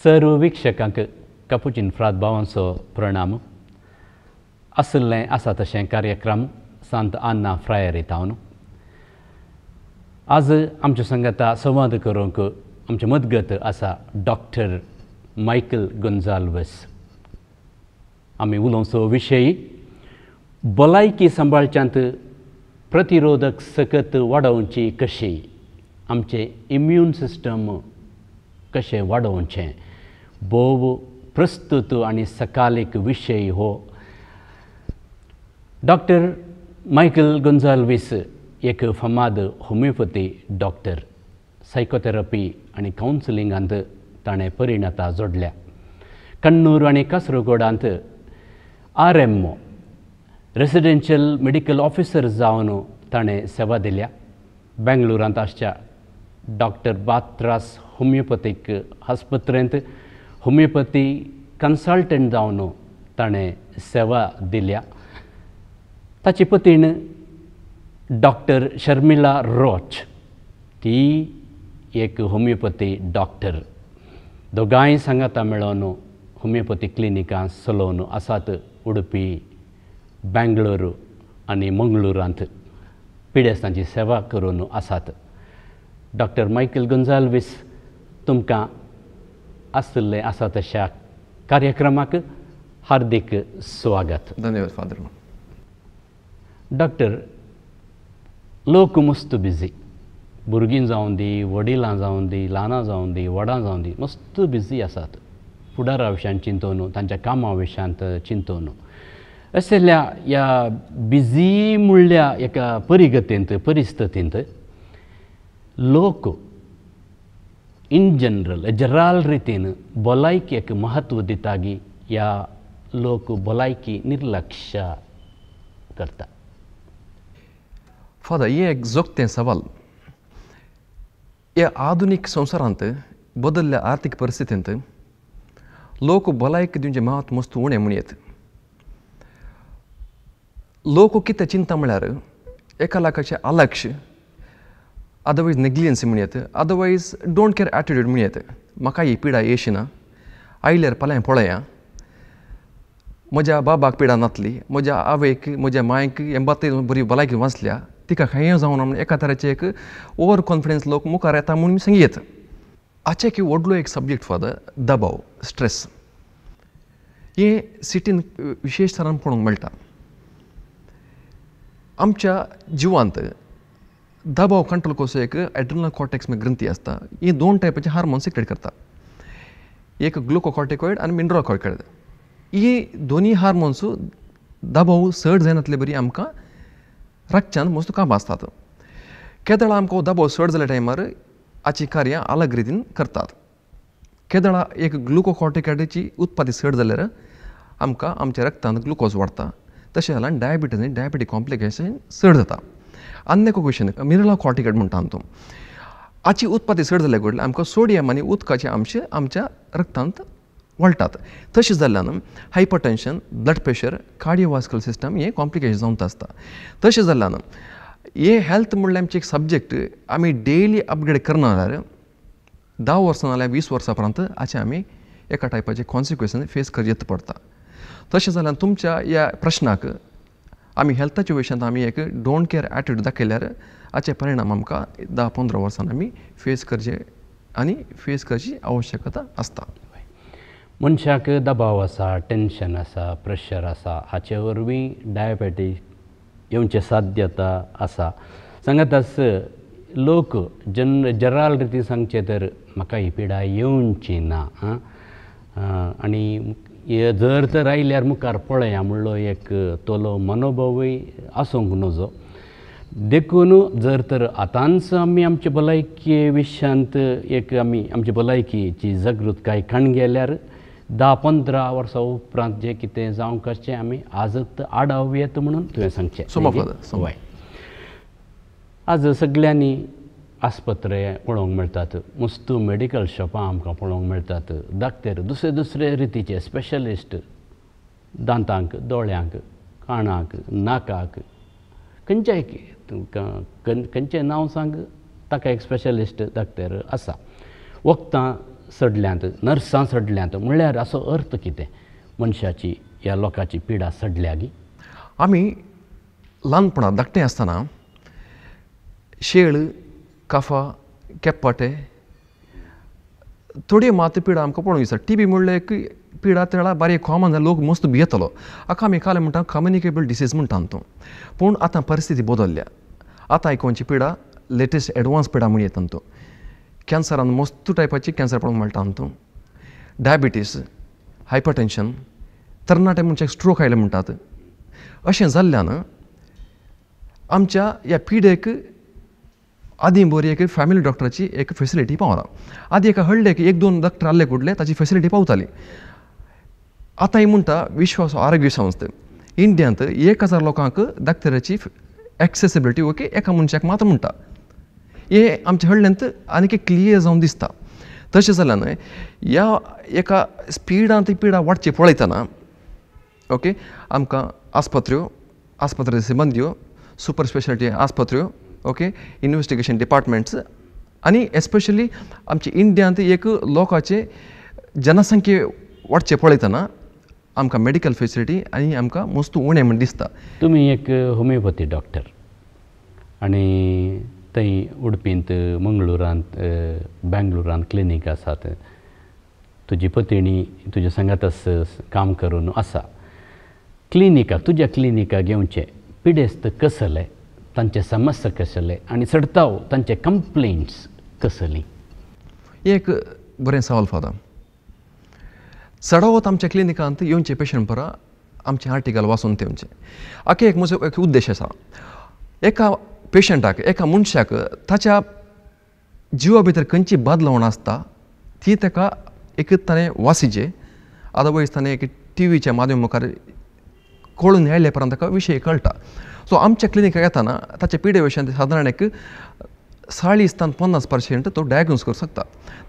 सर्व वीक्षकांक कपुचिन फ्रात भावांचो प्रणाम. आसलें आसा तशें कार्यक्रम सांत आन्ना फ्रायर येतावन. आज आमच्या संगता संवाद करूंक आमचे मदगत आसा डॉक्टर मायकल गोंजाल्वीस. आमी उलोवचो विशय भलायकी सांबाळच्यांत प्रतिरोधक सकत वाडोवची कशी, आमचे इम्यून सिस्टम कशें वाडोवचें, भोव प्रस्तुत आनी सकालीक विशय हो. डॉक्टर मायकल गोंजाल्वीस एक फामाद होमिओपॅथी डॉक्टर. सायकोथेरपी आनी कावन्सिलिंगांत ताणें परिणतां जोडल्या. कण्णूर आनी कासरगोडांत RMO रेसिडेंशियल मेडिकल ऑफिसर जावन ताणें सेवा दिल्या. बेंगळुरांत आसच्या डॉक्टर बात्रास होमिओपॅथीक आस्पत्रेंत होमिओपॅथी कन्सल्टंट जावन ताणें सेवा दिल्या. ताची पत्नी डॉक्टर शर्मिला रोच, ती एक होमिओपॅथी डॉक्टर. दोगांय सांगाता मेळोन होमिओपॅथी क्लिनिकां चलोवन आसात उडपी, बेंगळूरू आनी मंगळुरांत पिडेस्तांची सेवा करून आसात. डॉक्टर मायकल गोंजाल्वीस, तुमकां आसले आसा तशा कार्यक्रमाक हार्दिक स्वागत. धन्यवाद फादर. डॉक्टर, लोक मस्त बिजी, भुरगीं जावन दी, वडिलां जावन दी, ल्हानां जावन दी, व्हडां जावन दी, मस्त बिजी आसात. फुडारा विशयान चिंतून, तांच्या कामा विशयांत चिंतून. असल्या ह्या बिजी म्हणल्या एका परिगतींत, परिस्थितींत लोक इन जनरल रितीन भलायकेक महत्व दितागी ह्या लोक भलायकी निर्लक्ष करता. फादर, हे एक जोगतें सवाल. ह्या आधुनीक संवसारांत बदलल्या आर्थीक परिस्थितींत लोक भलायकी दिवचें महत्व मस्त उणें म्हणयेत. लोक कितें चिंता म्हळ्यार एका लाखाचें अलक्ष, अदरवायज नेग्लिजन्सी म्हणयेत, अदरवायज डोंट केअर एटिट्यूड म्हणयेत. म्हाका ही पिडा येशिना, आयल्यार फाल्यां पळया, म्हज्या बाबाक पिडा नातली, म्हज्या आवयक, म्हज्या मांयक हें बात बरी भलायकी वाचल्या, तिका खंय जावन म्हणून एका तरेचें एक ओवर कॉन्फिडन्स लोक मुखार येता म्हणून सांगयेत. हाचे की व्हडलो एक सब्जेक्ट फादर, दबाव, स्ट्रेस. हे सिटीन विशेश तरान पळोवंक मेळटा. आमच्या जिवांत दबाव कंट्रोल कसो एक एड्रिनल कॉर्टेक्स ग्रंथी आसता. ही दोन टायपाचे हार्मोन सिक्रेट करता, एक ग्लुकोकॉर्टिकॉइड आनी मिनरलकॉर्टिकॉइड. ही दोनी हार्मोन्स दबाव चड जायनातले बरी आमकां रगच्यान मस्त काम आसतात. केदळा आमकां दबाव चड जाल्या टायमार हाची कार्यां अलग रितीन करतात. केदळा एक ग्लुकोकॉर्टिकॉइडाची उत्पादी चड जाल्यार आमकां आमच्या रगतांत ग्लुकोज वाडटा. तशें जाल्यार डायबिटीज आनी डायबिटीक कॉम्प्लिकेशन चड जाता. आनी एक क्वेश्चन, मिनरलकॉर्टिकॉइड म्हणटा तूं, हाची उत्पादी चड जाल्या कडल्यान आमकां सोडियम आनी उदकाचे अंश आमच्या रगतांत वळटात. तशें जाल्ल्यान hypertension, blood pressure, cardiovascular system हे कॉम्प्लिकेशन जावंक आसता. तशें जाल्ल्यान हे हेल्थ म्हणल्यार आमचे एक सब्जेक्ट आमी डेली अपग्रेड करना जाल्यार 10 वर्सां नाल्यार 20 वर्सां पर्यंत हाचे आमी एका टायपाचे कॉन्सिक्वन्स फेस करचें पडटा. तशें जाल्यार तुमच्या ह्या प्रश्नाक आमी हेल्थाच्या विशयांत आमी एक डोंट केअर एटिट्यूड दाखयल्यार हाचे परिणाम आमकां 10-15 वर्सान आमी फेस करचे आनी फेस करची आवश्यकता आसता. मनशाक दबाव आसा, टेन्शन आसा, प्रेशर आसा, हाचे वरवीं डायबेटीस येवचे साध्यता आसा. सांगात आस लोक जनरल रितीन सांगचे तर म्हाका ही पिडा येवची ना, आनी जर तर आयल्यार मुखार पळया म्हणलो एक तोलो मनोभावूय आसूंक नजो. देखून जर तर आतांच आमी आमचे भलायकी विशयांत एक आमी आमची भलायकीची जागृताय काण गेल्यार 10-15 वर्सां उपरांत जें कितें जावंक आसचें आमी आजच आडावं म्हणून तुवें सांगचें. वय आज सगळ्यांनी आस्पत्रे पळोवंक मेळटात, मस्त मेडिकल शॉपां आमकां पळोवंक मेळटात. दाखतेर दुसरे रितीचे स्पेशलिस्ट दांतांक, दोळ्यांक, कानाक, नाकाक, खंयचें नांव सांग ताका एक स्पेशलिस्ट दाखतेर आसा. वखदां सडल्यांत नर्सां सडल्यांत म्हणल्यार असो अर्थ कितें मनशाची ह्या लोकांची पिडा सडल्या गी आमी ल्हानपणांत धाकटें आसतना शेळ काफा केप्पाटे थोडी मात पिडा आमकां पळोवंक दिसता टी बी म्हणल्यार एक पिडा तेळा बारीक कॉमन जाल्यार लोक मस्त भियेतलो हाका आमी काल म्हणटा कम्युनिकेबल डिसीज म्हणटा तो पूण आतां परिस्थिती बदलल्या आतां आयकोवची पिडा लेटेस्ट एडवान्स पिडा म्हण येता तो कॅन्सरान मस्त टायपाची कॅन्सर पळोवंक मेळटा तो डायबिटीस हायपरटेन्शन तरणाटे मनशाक स्ट्रोक आयले म्हणटात अशें जाल्ल्यान आमच्या ह्या पिडेक आदीं बरी एक फॅमिली डॉक्टराची एक फेसिलिटी पावना आदीं एका हळडे एक दोन डॉक्टर आसले कुडले ताची फेसिलिटी पावताली आतां ही म्हणटा विश्व आरोग्य संस्थे इंडियांत 1000 लोकांक डॉक्टराची एक्सेसिबिलिटी ओके एका मनशाक मात्र म्हणटा हे आमच्या हळड्यांत आनीक क्लियर जावन दिसता तशें जाल्यान ह्या एका स्पिडान ती पिडा वाडची पळयतना ओके आमकां आस्पत्र्यो सिबंद्यो सुपर स्पेशालिटी आस्पत्र्यो ओके इन्वेस्टिगेशन डिपार्टमेंट्स आनी एस्पेशली आमच्या इंडियांत एक लोकांचे जनसंख्ये वाडचे पळयतना आमकां मेडिकल फेसिलिटी आनी आमकां मस्त उणें म्हण दिसता तुमी एक होमिओपॅथी डॉक्टर आनी थंय उडपींत मंगळुरांत बेंगळुरांत क्लिनीक आसात तुजी पत्नी तुज्या सांगात काम करून आसा क्लिनिकाक तुज्या क्लिनिकाक येवचे पिडेस्त कसले तांचे समस्या कसले आनी चडताव तांचे कंप्लेंट्स कसली एक बरें सवाल फादा चडावत आमच्या क्लिनिकांत येवचे पेशंट परा आमचे आर्टिकल वाचून तेवचे हाका एक म्हजो एक उद्देश आसा एका पेशंटाक एका मनशाक ताच्या जिवा भितर खंयची बदलावण आसता ती ताका एक ताणें वासिचे अदरवायज ताणें एक टीव्हीच्या माध्यमा मुखार कळून येयले पर्यंत ताका विशय कळटा सो आमच्या क्लिनिकाक येताना ताच्या पिडे विशयान सादारण एक 40-50% तो डायग्नोज करूंक शकता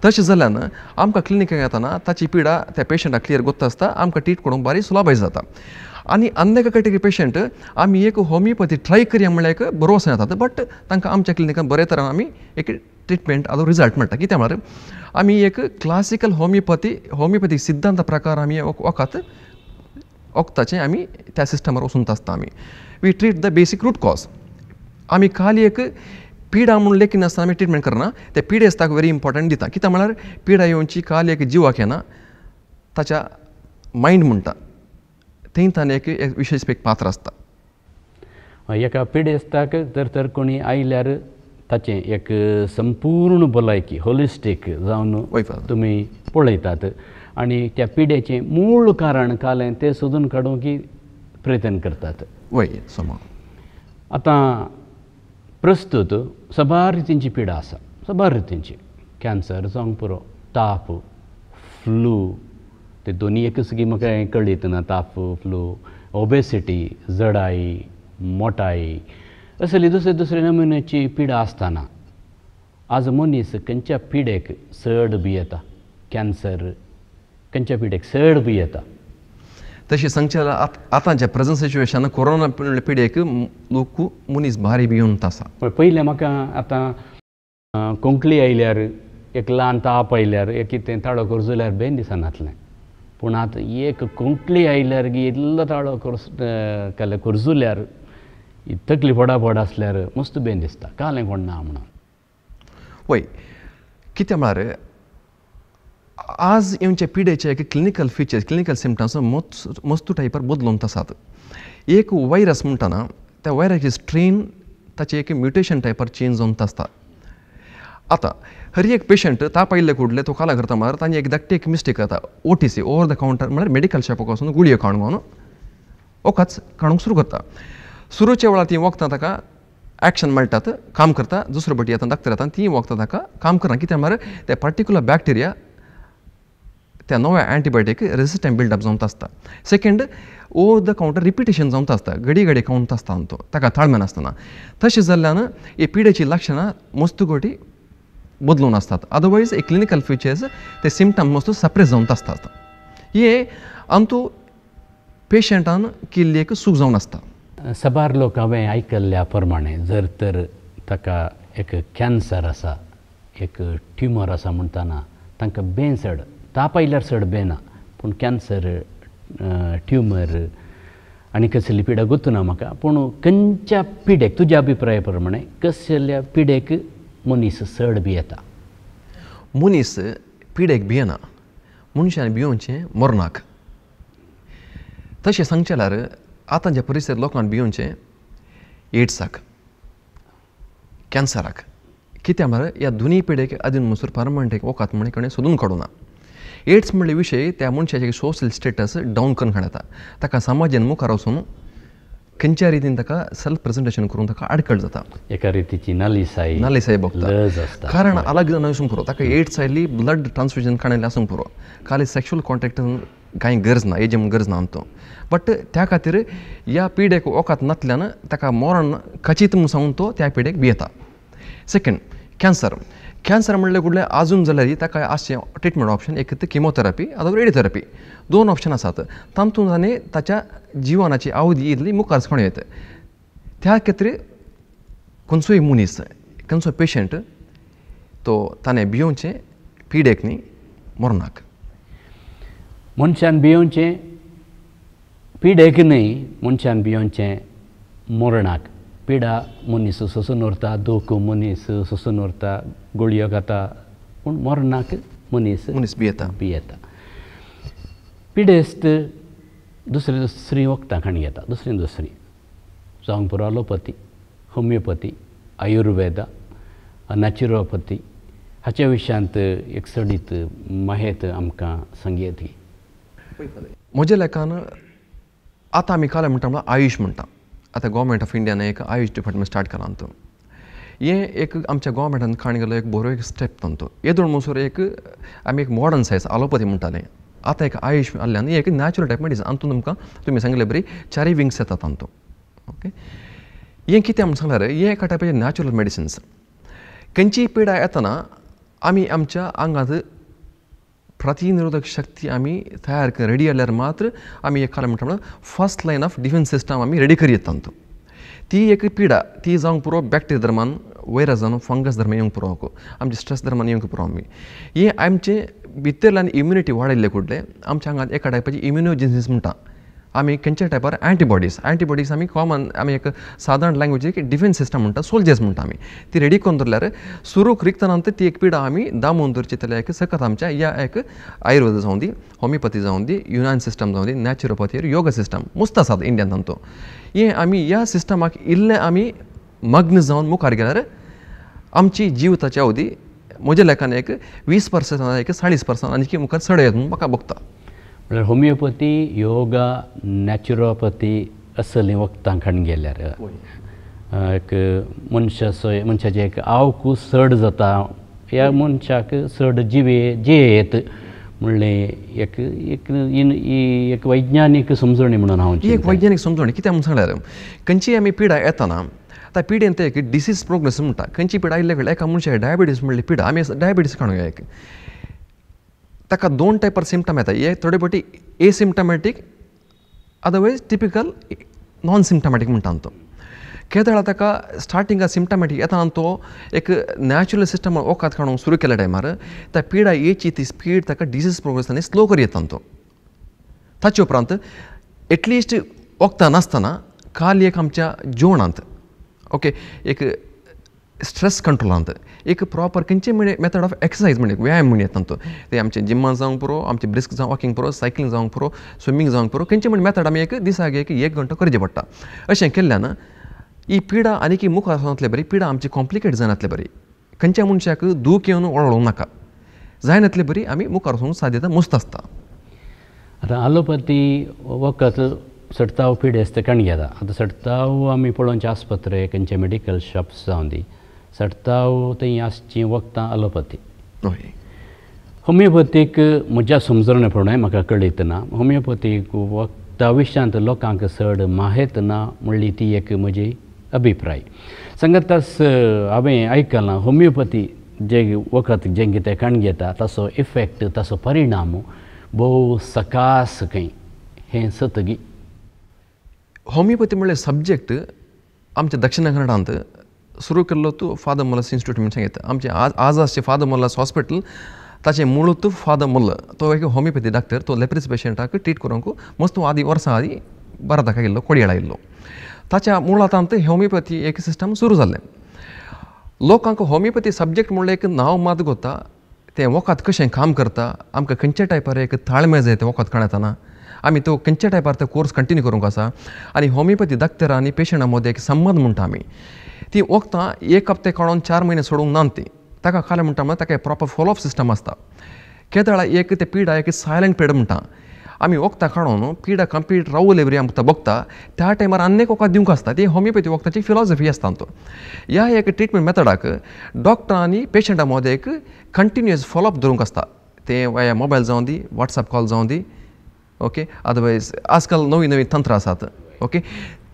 तशें जाल्यान आमकां क्लिनिकाक येताना ताची पिडा त्या पेशंटाक क्लियर गोत्ता आसता आमकां ट्रीट करूंक बारी सुलभाय जाता आनी अन्य कॅटेगरी पेशंट आमी एक होमिओपॅथी ट्राय करया म्हणल्यार एक बरो वचून येतात बट तांकां आमच्या क्लिनिकान बरे तरेन आमी एक ट्रिटमेंट आदो रिजल्ट मेळटा कित्याक म्हळ्यार आमी एक क्लासिकल होमिओपॅथीक सिद्धांत प्रकार आमी वखद वखदाचें आमी त्या सिस्टमार वचून आसता आमी वी ट्रीट द बेसीक रूट कॉज आमी खाली एक पिडा म्हणून लेखी नासतना आमी ट्रिटमेंट करना ते पिडेस ताका व्हेरी इम्पॉर्टंट दिता कित्याक म्हळ्यार पिडा येवची खाली एक जिवाक येना ताच्या मायंड म्हणटा थंय ताणें एक विशेश एक पात्र आसता एका पिडेस्ताक तर कोणी आयल्यार ताचें एक संपूर्ण भलायकी होलिस्टीक जावन तुमी पळयतात आनी त्या पिडेचें मूळ कारण कालें तें सोदून काडूंक प्रयत्न करतात वय समा आतां प्रस्तुत सबार रितींची पिडा आसा सबार रितींची कॅन्सर जावंक पुरो ताप फ्लू ते दोनी एकच गी म्हाका कळीत ना ताप फ्लू ओबेसिटी जडाई मोटाई असली दुसरे नमुन्याची पिडा आसतना आज मनीस खंयच्या पिडेक चड भियेता कॅन्सर खंयच्या पिडेक चड भियेता तशें सांगचें जाल्यार आतांच्या प्रेजंट सिच्युएशन कोरोना पिडेक लोक मनीस भारी भियोंत आसा पयलें म्हाका आतां कोंकणी आयल्यार एक ल्हान ताप आयल्यार एक कितें ताळो करजुल्यार बेन दिसनातलें पूण आतां एक कोंकणी आयल्यार इल्लो ताळो करजुल्यार तकली पडापड आसल्यार मस्त बेन दिसता कालें कोण ना म्हणून वय कितें म्हळ्यार आज येवचे पिडेचे एक क्लिनिकल फिचर्स क्लिनिकल सिम्पटम्स मस्त टायपार बदलून आसात एक वायरस म्हणटाना त्या वायरसाची स्ट्रेन ताचे एक म्युटेशन टायपार चेंज जावन आसता आतां हर एक पेशंट ताप आयिल्ले कुडले तो काला करता म्हळ्यार तांणी एक धाकटी एक मिस्टेक जाता OTC ओवर द कावंटर म्हळ्यार मेडिकल शॉपाक वचून गुळयो काणून वखद काणूंक सुरू करता सुरूच्या वेळार ती वखदां ताका एक्शन मेळटात काम करता दुसरे फावटी येता डॉक्टर येता ती वखदां ताका काम करना कित्याक म्हळ्यार ते पर्टिक्युलर बॅक्टेरिया त्या नव्या एंटीबायोटीक रेजिस्टंट बिल्डअप जावन आसता second over the counter repetition जावन आसता घडी कावंट आसता तो ताका ताळमेन आसतना तशें जाल्ल्यान ही पिडेची लक्षणां मस्त गोटी बदलून आसतात अदरवायज एक क्लिनिकल फिचर्स ते सिम्पटम मस्त सप्रेस जावन आसतात हे अंतू पेशंटान केल्ली एक सूख जावन आसता सबार लोक हांवें आयकल्ल्या प्रमाणे जर तर ताका एक कॅन्सर आसा एक ट्युमर आसा म्हणटाना तांकां बेन चड ताप आयल्यार चड बेना पूण कॅन्सर ट्युमर आनी कसली पिडा गुंतना म्हाका पूण खंयच्या पिडेक तुज्या अभिप्राया प्रमाणे कसल्या पिडेक मनीस चड भियेता मनीस पिडेक भियेना मनशान भियोवचें मरणाक तशें सांगचें जाल्यार आतांच्या परिस्थितींत लोकांक भियोवचें एड्साक कॅन्सराक कित्याक म्हळ्यार ह्या दोनूय पिडेक आदीन मसूर परमनंट एक वकात म्हण कोणें सोदून काडूना एड्स म्हणले विशय त्या मनशाचे सोशल स्टेटस डावन करून हाडटा ताका समाजान मुखार वचून खंयच्या रितीन ताका सेल्फ प्रेजेंटेशन करून ताका आडखळ जाता एका रितीची नालिसाई भोगता आसता कारण अलग जावन आसूंक पुरो ताका एड्स आयली ब्लड ट्रान्सफ्युजन काडलें आसूंक पुरो खाली सेक्शुअल कॉन्टेक्ट कांय गरज ना एज गरज ना तो बट त्या खातीर ह्या पिडेक वकात नासल्यान ताका मरण खचीत म्हूण सांगून तो त्या पिडेक भियेता सेकंड कॅन्सर म्हणले कुठले आजून जाल्यार ताका आसचें ट्रिटमेंट ऑप्शन एक किमोथेरपी अथवा रेडियोथेरपी 2 ऑप्शन आसात तातूंत आनी ताच्या जिवनाची अवधी इतली मुखार सकोन येता त्या खातीर खंयचोय मनीस खंयचो पेशंट तो ताणें भियोवचें पिडेक न्ही मरणाक मनशान भियोवचें पिडेक न्ही मनशान भियोवचें मरणाक पिडा मनीस सोंसून उरता दूख मनीस सोंसून उरता गुळयो खाता पूण मरणाक मनीस भियेता पिडेस्त दुसरी वखदां खाण घेता दुसरी जावंक पुरो अलोपथी होमिओपथी आयुर्वेदा नॅचुरोपथी हाच्या विशयांत एक सडीत माहेत आमकां सांगयत ही म्हज्या लेखान आतां आमी काल म्हणटा म्हळ्यार आयुश म्हणटा आतां गोवमेंट ऑफ इंडियान एक आयुश डिपार्टमेंट स्टार्ट केला तो हें एक आमच्या गोवमेंटान काण गेलो एक बरो एक स्टेप तांतो येदोळ म्हणसर एक आमी एक मॉडर्न सायन्स अलोपथी म्हणटाले आतां एक आयुश आसल्यान एक नॅचरल टायप मेडिसीन हातूंत तुमकां तुमी सांगले बरी 4 विंग्स येता तांतो ओके हें कितें म्हण सांगल्यार हें एका टायपाचें नॅचरल मेडिसिन्स खंयचीय पिडा येतना आमी आमच्या आंगांत प्रतिनिरोधक शक्ती आमी तयार रेडी जाल्यार मात्र आमी एक काल म्हणटा म्हळ्यार first line of defence system आमी रेडी करी येता तांतो ती एक पिडा ती जावंक पुरो बॅक्टेरिया धर्मान वैरस जावन फंगस धर्मान येवंक पुरो आमचे स्ट्रेस धर्मान येवंक पुरो आमी हे आमचे भितरल्यान इम्युनिटी वाडयल्ले कुडले आमच्या आंगांत एका टायपाची इम्युनोजेनिसीस म्हणटा आमी खंयच्या टायपार एंटीबॉडीज आमी कॉमन आमी एक सादारण लँग्वेज एक डिफेन्स सिस्टम म्हणटा सोल्जर्स म्हणटा आमी ती रेडी करून दवरल्यार सुरूक रिक्तनांत ती एक पिडा आमी दामून दवरची जाल्यार एक सकत आमच्या ह्या एक आयुर्वेद जावं दी होमिओपॅथी जावं दी युनान सिस्टम जावं दी नॅचुरोपॅथी योगा सिस्टम मस्त आसात इंडियान तांतो हें आमी ह्या सिस्टमाक इल्लें आमी मग्न जावन मुखार गेल्यार आमची जिविताची अवधी म्हज्या लेखान एक 20% एक 40% आनी मुखार चड येत म्हूण म्हाका भोगता म्हळ्यार होमिओपॅथी योगा नॅचुरोपॅथी असलीं वखदां खाण गेल्यार एक मनशाचें एक आवकू चड जाता ह्या मनशाक चड जियेत म्हणले एक वैज्ञानीक समजणी म्हणून हांव एक वैज्ञानीक समजणी कित्याक म्हूण सांगल्यार खंयची आमी पिडा येतना त्या पिडेन ते एक डिसीज प्रोग्रेस म्हणटा खंयची पिडा आयिल्ले कडेन एका मनशाक डायबिटीज म्हणली पिडा आमी डायबिटीज काणूया एक ताका 2 टायपार सिम्पटम येता एक थोडे फावटी एसिम्टमॅटीक अदरवायज टिपिकल नॉन सिम्टमॅटीक म्हणटा तो केदळा ताका स्टार्टिंगाक सिम्टमॅटीक येता तो एक नॅचरल सिस्टम वकात काडूंक सुरू केल्या टायमार त्या पिडा येची ती स्पीड ताका डिसीज प्रोग्रेस आनी स्लो करी येता तो ताचे उपरांत एटलिस्ट वखदां नासतना काल एक आमच्या जेवणांत ओके एक स्ट्रेस कंट्रोलांत एक प्रॉपर खंयचे म्हणजे मेथड ऑफ एक्सरसाइज म्हणजे व्यायाम म्हण येता तो ते आमचे जिम्मान जावंक पुरो आमचे ब्रिस्क जावं वॉकिंग पुरो सायकलिंग जावंक पुरो स्विमींग जावंक पुरो खंयचे म्हणजे मेथड आमी एक दिसाक एक घंटो करचे पडटा अशें केल्ल्यान ही पिडा आनी मुखार वचनातले बरी पिडा आमची कॉम्प्लिकेट जायनातले बरी खंयच्या मनशाक दूख येवन वळवूंक नाका जायनातले बरी आमी मुखार वचूंक साध्यता मस्त आसता आतां आलोपथी वखद सडताव पिडेस्त काण घेता आतां सडताव आमी पळोवचे आस्पत्रे खंयचे मेडिकल शॉप्स जावं दी सडताव थंय आसची वखदां आलोपथी होमिओपॅथीक म्हज्या समजणे प्रमाणे म्हाका कळीत ना होमिओपॅथीक वखदा विशयांत लोकांक चड माहेत ना म्हणली ती एक म्हजी अभिप्राय सांगात तस हांवें आयकलां होमिओपॅथी जे वखद जें कितें काण घेता ताचो इफेक्ट ताचो परिणाम भोव सकास खंय हें सतगी होमिओपॅथी म्हणल्यार सब्जेक्ट आमच्या दक्षिण कन्नडांत सुरू केल्लो तूं फादर मोलास इन्स्टिट्यूट म्हणून सांगितलं आमचे आजासचे फादर मोलास हॉस्पिटल ताचे मुळूत फादर मुल्ल तो एक होमिओपॅथी डॉक्टर तो लेप्रेसी पेशंटाक ट्रीट करूंक मस्त आदी वर्सां आदी भारताक येयल्लो कोडयाळ येयल्लो ताच्या मुळांत होमिओपॅथी एक सिस्टम सुरू जाल्लें लोकांक होमिओपॅथी सब्जेक्ट म्हणल्यार एक नांव मात गोता तें वखद कशें काम करता आमकां खंयच्या टायपार एक ताळमेळ जाय तें वखद खाणेताना आमी तो खंयच्या टायपार तो कोर्स कंटिन्यू करूंक आसा आनी होमिओपॅथी डॉक्टर आनी पेशंटा मदें एक संबंद म्हणटा आमी ती वखदां एक हप्ते काडून 4 म्हयने सोडूंक ना ती ताका काय म्हणटा म्हळ्यार ताका प्रॉपर फॉलोअप सिस्टम आसता केदळा एक ते पिडा एक सायलंट पिरियड म्हणटा आमी वखदां काडून पिडा कंप्लीट रावले बरी आमकां बघता त्या टायमार आनीक वखद दिवंक आसता ती होमिओपॅथी वखदाची फिलॉसॉफी आसता तो ह्या एक ट्रिटमेंट मेथडाक डॉक्टर आनी पेशंटा मदें एक कंटिन्युअस फॉलोअप दवरूंक आसता तें वाया मोबायल जावं दी वॉट्सॅप कॉल जावं दी ओके अदरवायज आजकाल नवीं नवीं तंत्र आसात ओके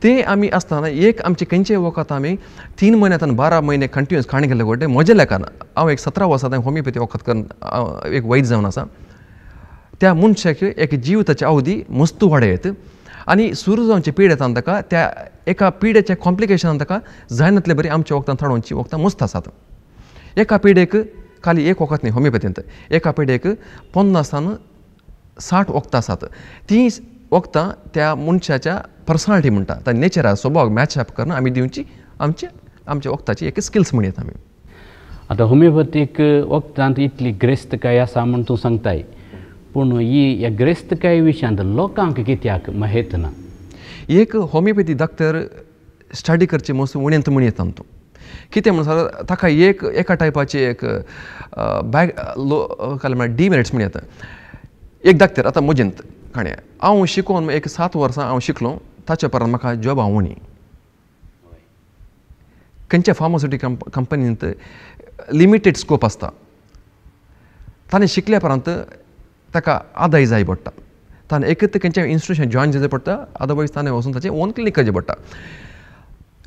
ते आमी आसतना एक आमचे खंयचेय वखद आमी 3 म्हयन्यांतल्यान 12 म्हयने कंटिन्युअस खाणे गेल्ले गोटे म्हज्या लेखान हांव एक 17 वर्सां होमिओपॅथी वखद करून एक वैद जावन आसा त्या मनशाक एक जिविताची अवधी मस्त वाडयत आनी सुरू जावचे पीड येता ताका त्या एका पिडेच्या कॉम्प्लिकेशनान ताका जायनातले बरी आमच्या वखदां थाडोवची वखदां मस्त आसात एका पिडेक खाली एक वखद न्ही होमिओपॅथींत एका पिडेक 50 सावन 60 वखदां आसात ती वखदां त्या मनशाच्या पर्सनालिटी म्हणटा त्या नेचरा स्वभाव मॅचअप करून आमी दिवची आमच्या वखदाची एक स्किल्स म्हणयत आमी आतां होमिओपॅथीक वखदांत इतली ग्रेस्तकाय आसा म्हूण तूं सांगताय पूण ही ह्या ग्रेस्तकाय विशयांत लोकांक कित्याक माहीत ना एक होमिओपॅथी डॉक्टर स्टडी करचे मस्त उणेंत म्हणयत तो कितें म्हणसर ताका एका टायपाचे एक बॅग काय म्हळ्यार डिमेरिट्स म्हणयत एक डॉक्टर आतां म्हजेंत काणे हांव शिकोवन एक 7 वर्सां हांव शिकलो ताचे उपरांत म्हाका जॉब आवडनी खंयच्या फार्मास्युटिकल कंपनींत लिमिटेड स्कोप आसता ताणें शिकल्या उपरांत ताका आदाय जाय पडटा ताणें एकच खंयच्या इन्स्टिट्यूशन जॉयन जावचें पडटा अदरवायज ताणें वचून ताचें ओन क्लिनीक करचें पडटा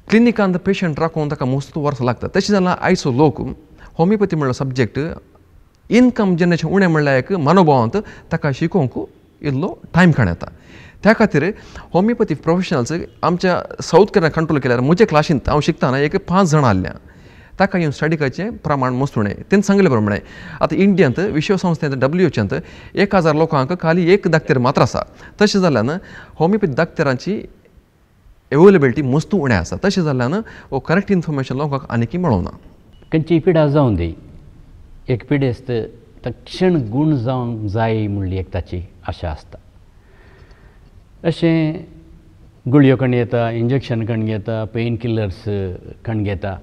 क्लिनिकांत पेशंट राखून ताका मस्त वर्सां लागता तशें जाल्यार आयचो लोक होमिओपॅथी म्हणल्यार सब्जेक्ट इनकम जनरेशन उणें म्हणल्यार एक मनोभावांत ताका शिकोवंक इल्लो टायम काण येता त्या खातीर होमिओपॅथी प्रोफेशनल्स आमच्या साऊथ केरळा कंट्रोल केल्यार म्हज्या क्लासींत हांव शिकतना एक 5 जाणां आहल्या ताका येवन स्टडी करचें प्रमाण मस्त उणें तेणें सांगले प्रमाणे आतां इंडियांत विश्व संस्थेंत WHOंत 1000 लोकांक खाली एक डॉक्टर मात्र आसा तशें जाल्यान होमिओपॅथी डॉक्टरांची एवेलेबिलिटी मस्त उणें आसा तशें जाल्यान हो करेक्ट इन्फॉर्मेशन लोकांक आनीक मेळोना खंयची पिडा जावं दी एक पिडेस्त तक्षण गूण जावंक जाय म्हणली एक ताची आशा आसता अशें गुळयो कण घेता इंजेक्शन कण घेता पेन किलर्स कण घेता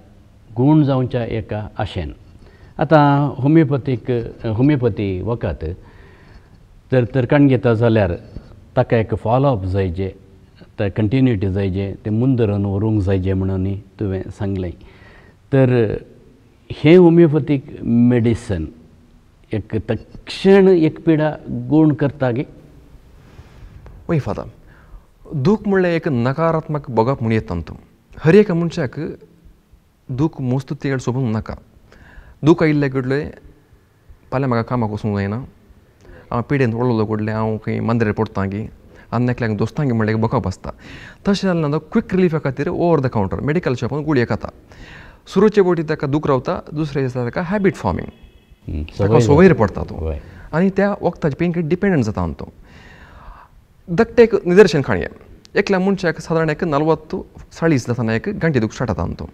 गूण जावच्या एका आशेन आतां होमिओपॅथी वखद तर कण घेता जाल्यार ताका एक फॉलोअप जायचें ते कंटिन्युटी जायचें तें मुंदरून व्हरूंक जायचें म्हणून तुवें सांगलें तर हे होमिओपॅथीक मेडिसन एक तक्षण एक पिडा गूण करता गे वय फाता दूख म्हणल्यार एक नकारात्मक बघप म्हूण येता तूं हर एका मनशाक दूख मस्त तेड सोबूंक नाका दूख आयिल्ले कडले फाल्यां म्हाका कामाक वचूंक जायना हांव पिडेंत वळलो कडले हांव खंय मांद्रेर पडटां गी आनी एकल्याक दोस्तांगे म्हणल्यार एक बघप आसता तशें जाल्यार क्विक रिलीफा खातीर ओवर द कावंटर मेडिकल शॉपान गुळयो खाता सुरूचे बोटी ताका दूख रावता दुसरे दिसा ताका हॅबीट फॉर्मींग ताका संवयर पडटा तो आनी त्या वखदाचे पेन डिपेंडंट जाता तो धाकटें एक निदर्शन काणये एकल्या मनशाक सादारण एक 40-40 जाताना एक गांठी दूख स्टार्ट जाता तो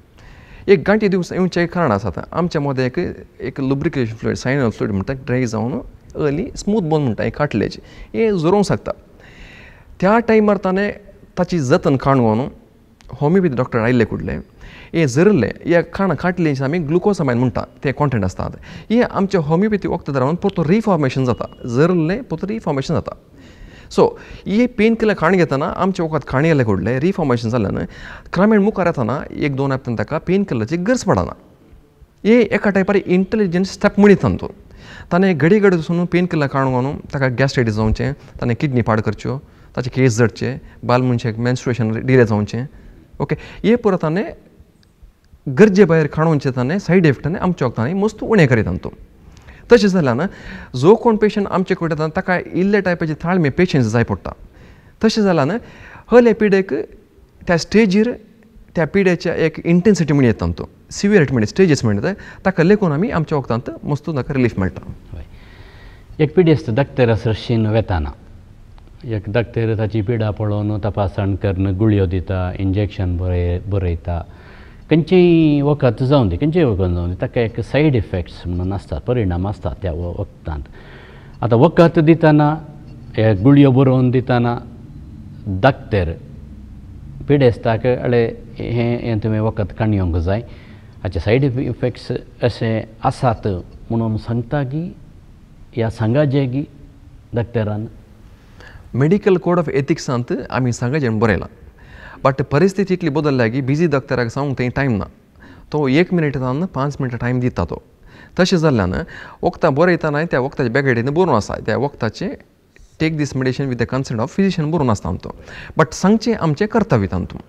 एक गांठी दूख येवचें एक कारण आसा आमच्या मदें एक लुब्रिकेशन फ्लुइड सायनल फ्लुइड म्हणटा ड्राय जावन अर्ली स्मूथ बोन म्हणटा एक कार्टिलेज हें जोरूंक शकता त्या टायमार ताणें ताची जतन काणून होमिओपॅथी डॉक्टर आयिल्ले कुडले हे जरले ह्या कार्टिलेज आमी ग्लुकोसामायन म्हणटा ते कॉन्टेंट आसतात हे आमच्या होमिओपॅथी वखदां रावन परतो रिफॉर्मेशन जाता जरले परतो रिफॉर्मेशन जाता सो हे पेन किलर खाण घेतना आमचे वखद खाणे गेले कडले रिफॉर्मेशन जाल्यान क्रमेण मुखार येतना 1-2 हप्त्यान ताका पेन किलरची गरज पडना हे एका टायपार इंटेलिजंट स्टेप म्हणटा तो ताणें घडी वचून पेन किलर काणून ताका गॅस्ट्रायटीस जावचें ताणें किडनी पाड करच्यो ताचे केस जडचे बाल मनशाक मेन्स्ट्रुएशन डिले जावचें ओके हे परत ताणें गरजे भायर काणूनचें ताणें सायड इफेक्टांनी आमच्या वखदांनी मस्त उणें करीत तो तशें जाल्यान जो कोण पेशंट आमचे कडेन येता ताका इल्ले टायपाचे ताळमे पेशंस जाय पडटा तशें जाल्यान हले पिडेक त्या स्टेजीर त्या पिडेच्या एक इंटेन्सिटी म्हण येता तो सिवियरिटी म्हणजे स्टेजीस म्हणटा ताका लेखून आमी आमच्या वखदांत मस्त ताका रिलीफ मेळटा एक पिडेस्त दाक्तर सरशीन वेताना एक दाक्तर ताची पिडा पळोवन तपासण करन गुळयो दिता इंजेक्शन बरयता खंयचेय वखद जावं दी खंयचेय वखद जावं दी ताका एक सायड इफेक्ट्स म्हणून आसतात परिणाम आसतात त्या वखदांत आतां वखद दितना हे गुळयो बरोवन दितना दाक्तर पिडेस्ताक अळे हें तुवें वखद काणयोंक जाय हाचे सायड इफेक्ट्स अशे आसात म्हणून सांगता की ह्या सांगाजे दाक्तरान मेडिकल कोड ऑफ एथिक्सांत आमी सांगाजें बरयलां बट परिस्थिती इतली बदलल्या की बिजी दोतोराक सांगूंक थंय टायम ना तो 1 मिनिटान 5 मिनटां टायम दिता तो तशें जाल्ल्यान वखदां बरयतना त्या वखदाच्या बॅगेडीन बरोवन आसा त्या वखदाचें take this medicine with the consent of physician बरोवन आसता तो बट सांगचें आमचें कर्तव्य तांतून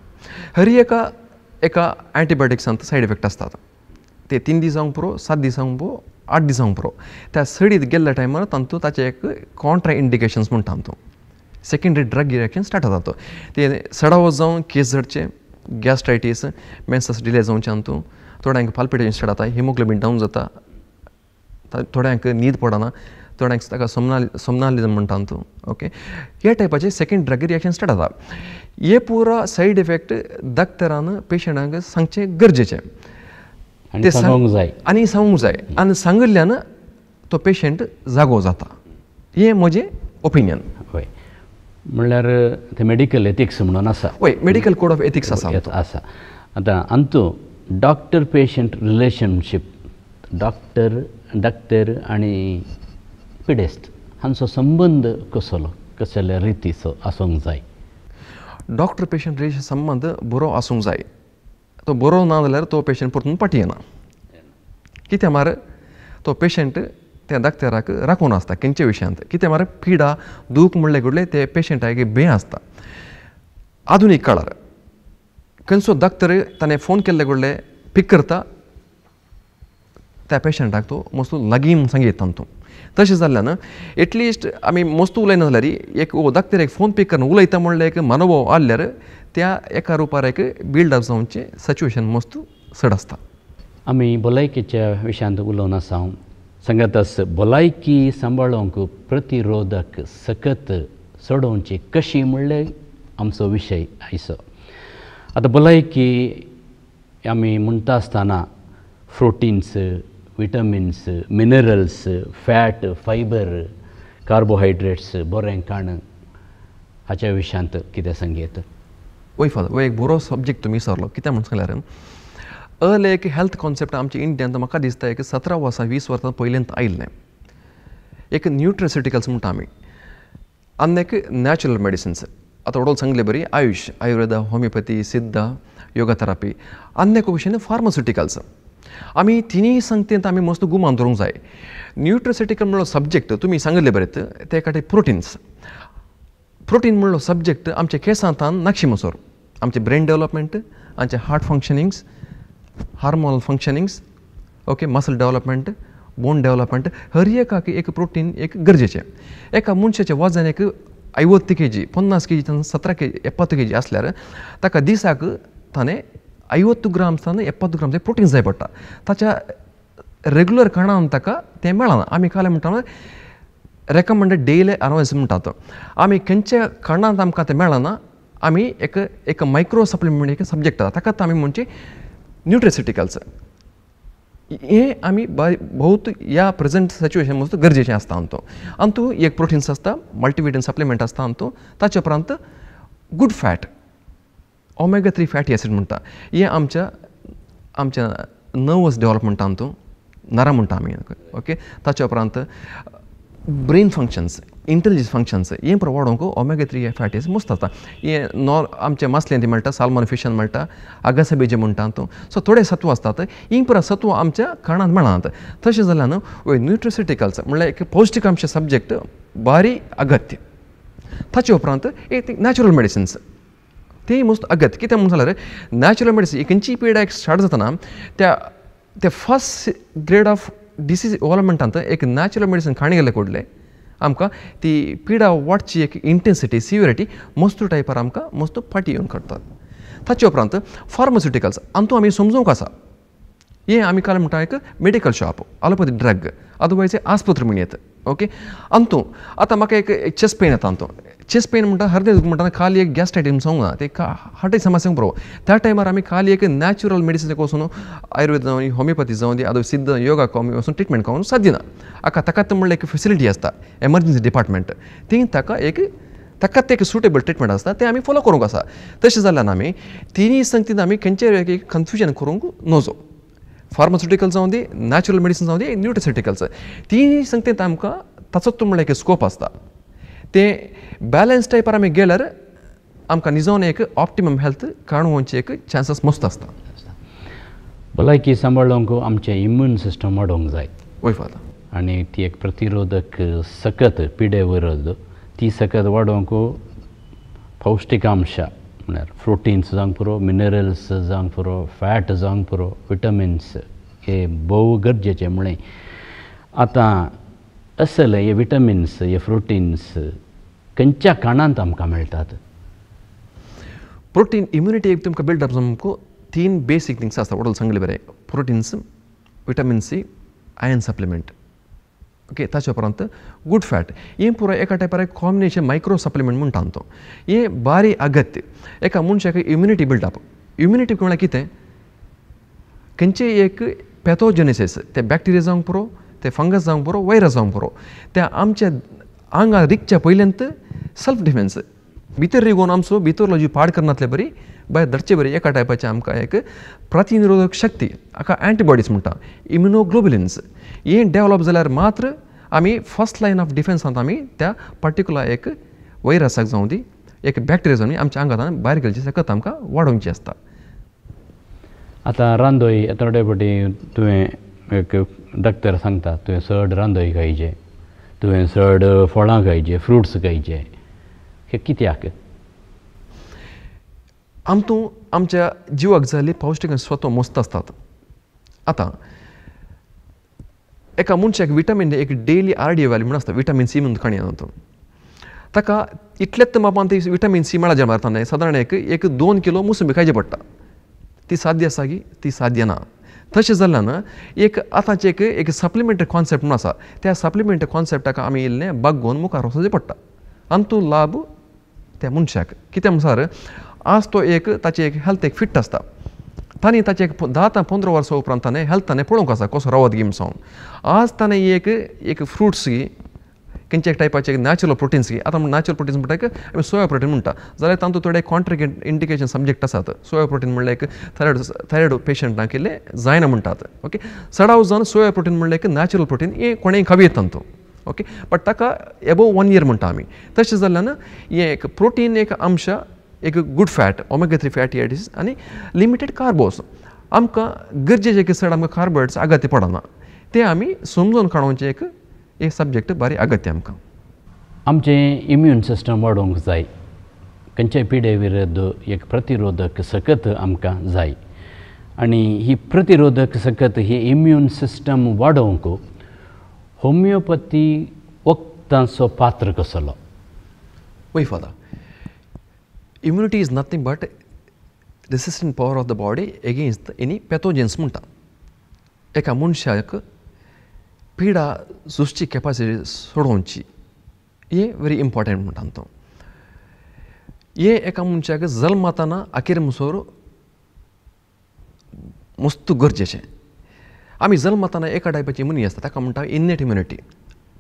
हर एका एंटीबायोटिक्सांत सायड इफेक्ट आसतात ते 3 दीस जावंक पुरो 7 दीस जावंक पुरो 8 दीस जावंक पुरो त्या सडीत गेल्ल्या टायमार तांतूं ताचे एक कॉन्ट्रा इंडिकेशन्स म्हणटा तांतूं सेकेंडरी ड्रग रिएक्शन स्टार्ट जाता ते सडावत जावन केस झडचे गॅस्ट्रायटीस मेन्सस डिले जावचे तांतूं थोड्यांक पाल्पिटेशन स्टार्ट जाता हिमोग्लोबिन डावन जाता थोड्यांक न्हीद पडना थोड्यांक ताका सोमनालिजम म्हणटा तांतूं ओके हे टायपाचे सेकेंड ड्रग रिएक्शन स्टार्ट जाता हे पुरो सायड इफेक्ट दाक्तरान पेशंटाक सांगचें गरजेचें ते सांगूंक जाय आनी सांगिल्ल्यान तो पेशंट जागो जाता हें म्हजें ओपिनियन हय म्हणल्यार ते मेडिकल एथिक्स म्हणून आसा हय मेडिकल कोड ऑफ एथिक्स आसा आतां Antu doctor patient relationship doctor आनी पिडेस्त हांचो संबंद कसल्या रितीचो आसूंक जाय डॉक्टर पेशंट रिलेशन संबंद बरो आसूंक जाय तो बरो ना जाल्यार तो पेशंट परतून पाटी येना कित्याक मार तो पेशंट त्या दाक्तराक राखून आसता खंयच्या विशयांत कित्याक मार पिडा दूख म्हणले कडले ते पेशंटाक भंय आसता आधुनीक काळार खंयचो दाक्तर ताणें फोन केल्ले कडले पिक करता त्या पेशंटाक तो मस्तू लागीं म्हूण सांगीत तांतूं तशें जाल्ल्यान एटलिस्ट आमी मस्तू उलयना जाल्यार एक दाक्तर एक फोन पिक करना उलयता म्हणल्यार एक मनोभाव आसल्यार त्या एका रुपार एक बिल्ड अप जावचें सिच्युएशन मस्तू चड आसता आमी भलायकेच्या विशयांत उलोवन आसा सांगातास भलायकी सांबाळूंक प्रतिरोधक सकत सोडोवची कशी म्हणल्यार आमचो विशय आयचो आतां भलायकी आमी म्हणटा आसतना proteins vitamins minerals fat fibre carbohydrates बरें खाण हाच्या विशयांत कितें सांगेत वय फादर वो एक बरो सब्जेक्ट तुमी विसरलो कित्याक म्हण सांगल्यार एक हेल्थ कॉन्सेप्ट आमच्या इंडियान म्हाका दिसता एक 17 वर्सां 20 वर्सां पयलींत आयिल्लें एक न्यूट्रिसिटिकल्स म्हणटा आमी आनी एक नॅचरल मेडिसिन्स आतां वडोल सांगले बरी आयुर्वेदा होमिओपॅथी सिद्धा योगा थेरापी आनी एक विशयान फार्मास्युटिकल्स आमी तिनूय संगतींत आमी मस्त गुमान दवरूंक जाय न्यूट्रिसिटिकल म्हणलो सब्जेक्ट तुमी सांगिल्ले बरेत ते खातीर प्रोटीन म्हणलो सब्जेक्ट आमच्या केसांतान नाक्षी मसोर आमचे ब्रेन डेवलपमेंट आमचे heart functionings hormonal functionings okay muscle development bone development हर एक प्रोटीन एक गरजेचें एका मनशाचें वजन एक 50 kg 50 kg 17 kg 70 kg आसल्यार ताका दिसाक ताणें 50 ग्राम्स 70 ग्राम्स प्रोटीन जाय पडटा ताच्या रेग्युलर खाणान ताका तें मेळना आमी काले म्हणटा रेकमेंडेड डेली अलावन्स म्हणटा तो आमी खंयच्या खाणांत आमकां तें मेळना आमी एक मायक्रो सप्लिमेंट एक सब्जेक्ट आसा ताकाच आमी म्हणचे न्यूट्रिसिटिकल्स हे आमी बहुत ह्या प्रेजेंट सिच्युएशन मस्त गरजेचें आसता अंतू एक प्रोटीन्स आसता मल्टीविटमिन सप्लिमेंट आसता अंतू ताचे उपरांत good fat omega 3 fatty acid म्हणटा हे आमच्या नर्वस डेवलपमेंटा अंतू नरां म्हणटा आमी ओके ताचे उपरांत ब्रेन फंक्शन्स इंटेलिजन्स फंक्शन्स हे वाडोवंक ओमेगा 3 फॅटी एसीड मस्त आसता हे आमचे मासलें ती मेळटा सालमन फिशान मेळटा आगासाबेजे म्हणटा तूं सो थोडे सत्व आसतात ही सत्व आमच्या खाणांत मेळनात तशें जाल्यान न्यूट्रिसिटिकल्स म्हणल्यार एक पौश्टिकांश सब्जेक्ट भारी अगत्य ताचे उपरांत एक नॅचरल मेडिसिन्स तेय मस्त अगत्य कित्याक म्हणून जाल्यार नॅचरल मेडिसीन खंयची पिडा एक स्टार्ट जातना त्या फर्स्ट ग्रेड ऑफ डिसीज डेवलपमेंटांत एक नॅचरल मेडिसीन खाणी गेले कडले आमकां ती पिडा वाडची एक इंटेन्सिटी सिविरिटी मस्त टायपार आमकां मस्त फाटी येवन काडतात ताचे उपरांत फार्मास्युटिकल्स आनी आमी समजूंक आसा हे आमी काल म्हणटा एक medical shop allopathy drug otherwise आस्पत्री म्हण येता ओके अंतू आतां म्हाका एक चेस्ट पेन येता अंतू चेस्ट पेन म्हणटा हरदे म्हणटा खाली एक गॅस्ट्रायटीस जावंक ना ते हार्टी समस्यांक बरो त्या टायमार आमी खाली एक नॅचरल मेडिसिन वचून आयुर्वेद जावं होमिओपॅथी जावं दी अदर सिद्ध योगा वचून ट्रिटमेंट करून साध्य ना आका ताका म्हणल्यार एक फेसिलिटी आसता एमर्जन्सी डिपार्टमेंट ती ताका एक ताकाच एक सुटेबल ट्रिटमेंट आसता ते आमी फॉलो करूंक आसा तशें जाल्यार आमी तिनूय संगतीन आमी खंयचेय एक कन्फ्युजन करूंक नजो फार्मास्युटिकल्स जावं दी नॅचरल मेडिसिन जावं दी न्युट्रिसिटिकल्स तिनूय संगतीन आमकां ताचोच म्हणल्यार एक स्कोप आसता ते बॅलन्स टायपार आमी गेल्यार आमकां निजोन एक ऑप्टिमम हेल्थ काणूचे एक चान्सीस मस्त आसता भलायकी सांबाळूंक आमचें इम्यून सिस्टम वाडोवंक जाय वय फादर आनी ती एक प्रतिरोधक सकत पिडे विरोध ती सकत वाडोवंक पौश्टिकांश म्हळ्यार प्रोटीन्स जावंक पुरो मिनरल्स जावंक पुरो फॅट जावंक पुरो विटमिन्स हे भोव गरजेचे म्हळें आतां असल हे विटमिन्स हे प्रोटीन्स खंयच्या काणांत आमकां मेळटात प्रोटीन इम्युनिटी एक तुमकां बिल्डअप जावंक 3 बेसीक थिंग्स आसता वॉटल सांगले बरें proteins vitamin C iron supplement okay ताचे उपरांत गूड फॅट हे पुरो एका टायपार एक कॉम्बिनेशन मायक्रो सप्लिमेंट म्हणटा तो हे बारी अगत्य एका मनशाक इम्युनिटी बिल्डअप इम्युनिटी म्हळ्यार कितें खंयचे एक पॅथोजेनेसीस ते बॅक्टेरिया जावंक पुरो ते फंगस जावंक पुरो वायरस जावंक पुरो ते आमच्या आंगार रिगच्या पयल्यांत सेल्फ डिफेन्स भितर रिगोवन आमचो भितरलो जी पाड करनातले बरी भायर धरचे बरी एका टायपाचे आमकां एक प्रतिनिरोधक शक्ती हाका एंटीबॉडीज म्हणटा इम्युनोग्लोबुलिन्स हे डेवलप जाल्यार मात्र आमी फर्स्ट लायन ऑफ डिफेन्सांत आमी त्या पर्टिक्युलर एक वायरसाक जावं दी एक बॅक्टेरिया जावन आमच्या आंगांतल्यान भायर गेलची सकत आमकां वाडोवची आसता आतां रांदोय थोडे फावटी तुवें एक डॉक्टर सांगता तुवें चड रांदोय खायचें तुवें चड फळां खायचें फ्रुट्स खायचे हे कित्याक आमतूं आमच्या जिवाक जाल्ली पौश्टीक स्वतो मस्त आसतात आतां एका मनशाक विटामीन एक डेली RDA व्हॅल्यू म्हणून आसता विटामीन सी म्हणून खाणी तो ताका इतलेच मापान ती विटामीन सी मेळा जेन्ना मारतना सादारण एक 2 किलो मोसंबी खायची पडटा ती साध्य आसा की ती साध्य ना तशें जाल्यान एक आतांचे एक सप्लिमेंटरी कॉन्सेप्ट म्हणून आसा त्या सप्लिमेंटरी कॉन्सेप्टाक आमी इल्लें बागोवन मुखार वचचें पडटा आनी तो लाभ त्या मनशाक कित्याक म्हणल्यार आज तो एक ताची एक हेल्थ एक फिट आसता तांणी ताचे एक 10 ते 15 वर्सां उपरांत ताणें हेल्थ ताणें पळोवंक आसा कसो रावत गेम सावन आज ताणें एक फ्रुट्स खंयचे एक टायपाचे नॅचरल प्रोटीन्स आतां नॅचरल प्रोटीन्स म्हणटा आमी सोया प्रोटीन म्हणटा जाल्यार तातूंत थोडे कॉन्ट्री इंडिकेशन सब्जेक्ट आसात सोया प्रोटीन म्हणल्यार एक थायरॉयड पेशंटांक इल्लें जायना म्हणटात ओके सडाव जावन सोया प्रोटीन म्हणल्यार एक नॅचरल प्रोटीन हे कोणेंय खावी येता तो ओके बट ताका एबोव 1 year म्हणटा आमी तशें जाल्यान हे एक प्रोटीन एक अंश एक good fat omega 3 fatty acids आनी लिमिटेड कार्बोस आमकां गरजेचे एक चड आमकां कार्बोहायड्रेट्स अगत्य पडना ते आमी समजून काडोवचें एक सब्जेक्ट बारी अगत्य आमकां आमचें इम्यून सिस्टम वाडोवंक जाय खंयच्याय पिडे विरुद्ध एक प्रतिरोधक सकत आमकां जाय आनी ही प्रतिरोधक सकत ही इम्यून सिस्टम वाडोवंक होमिओपॅथी वखदांचो पात्र कसलो वय फादर immunity is nothing but resistant power of the body against any pathogens म्हणटा एका मनशाक पिडा झुजची कॅपासिटी सोडोवची हे व्हेरी इम्पॉर्टंट म्हणटा तो हे एका मनशाक जल्मातना अखेर म्हणसर मस्त गरजेचें आमी जल्मातना एका टायपाची इम्युनिटी आसता ताका म्हणटा इन्नेट इम्युनिटी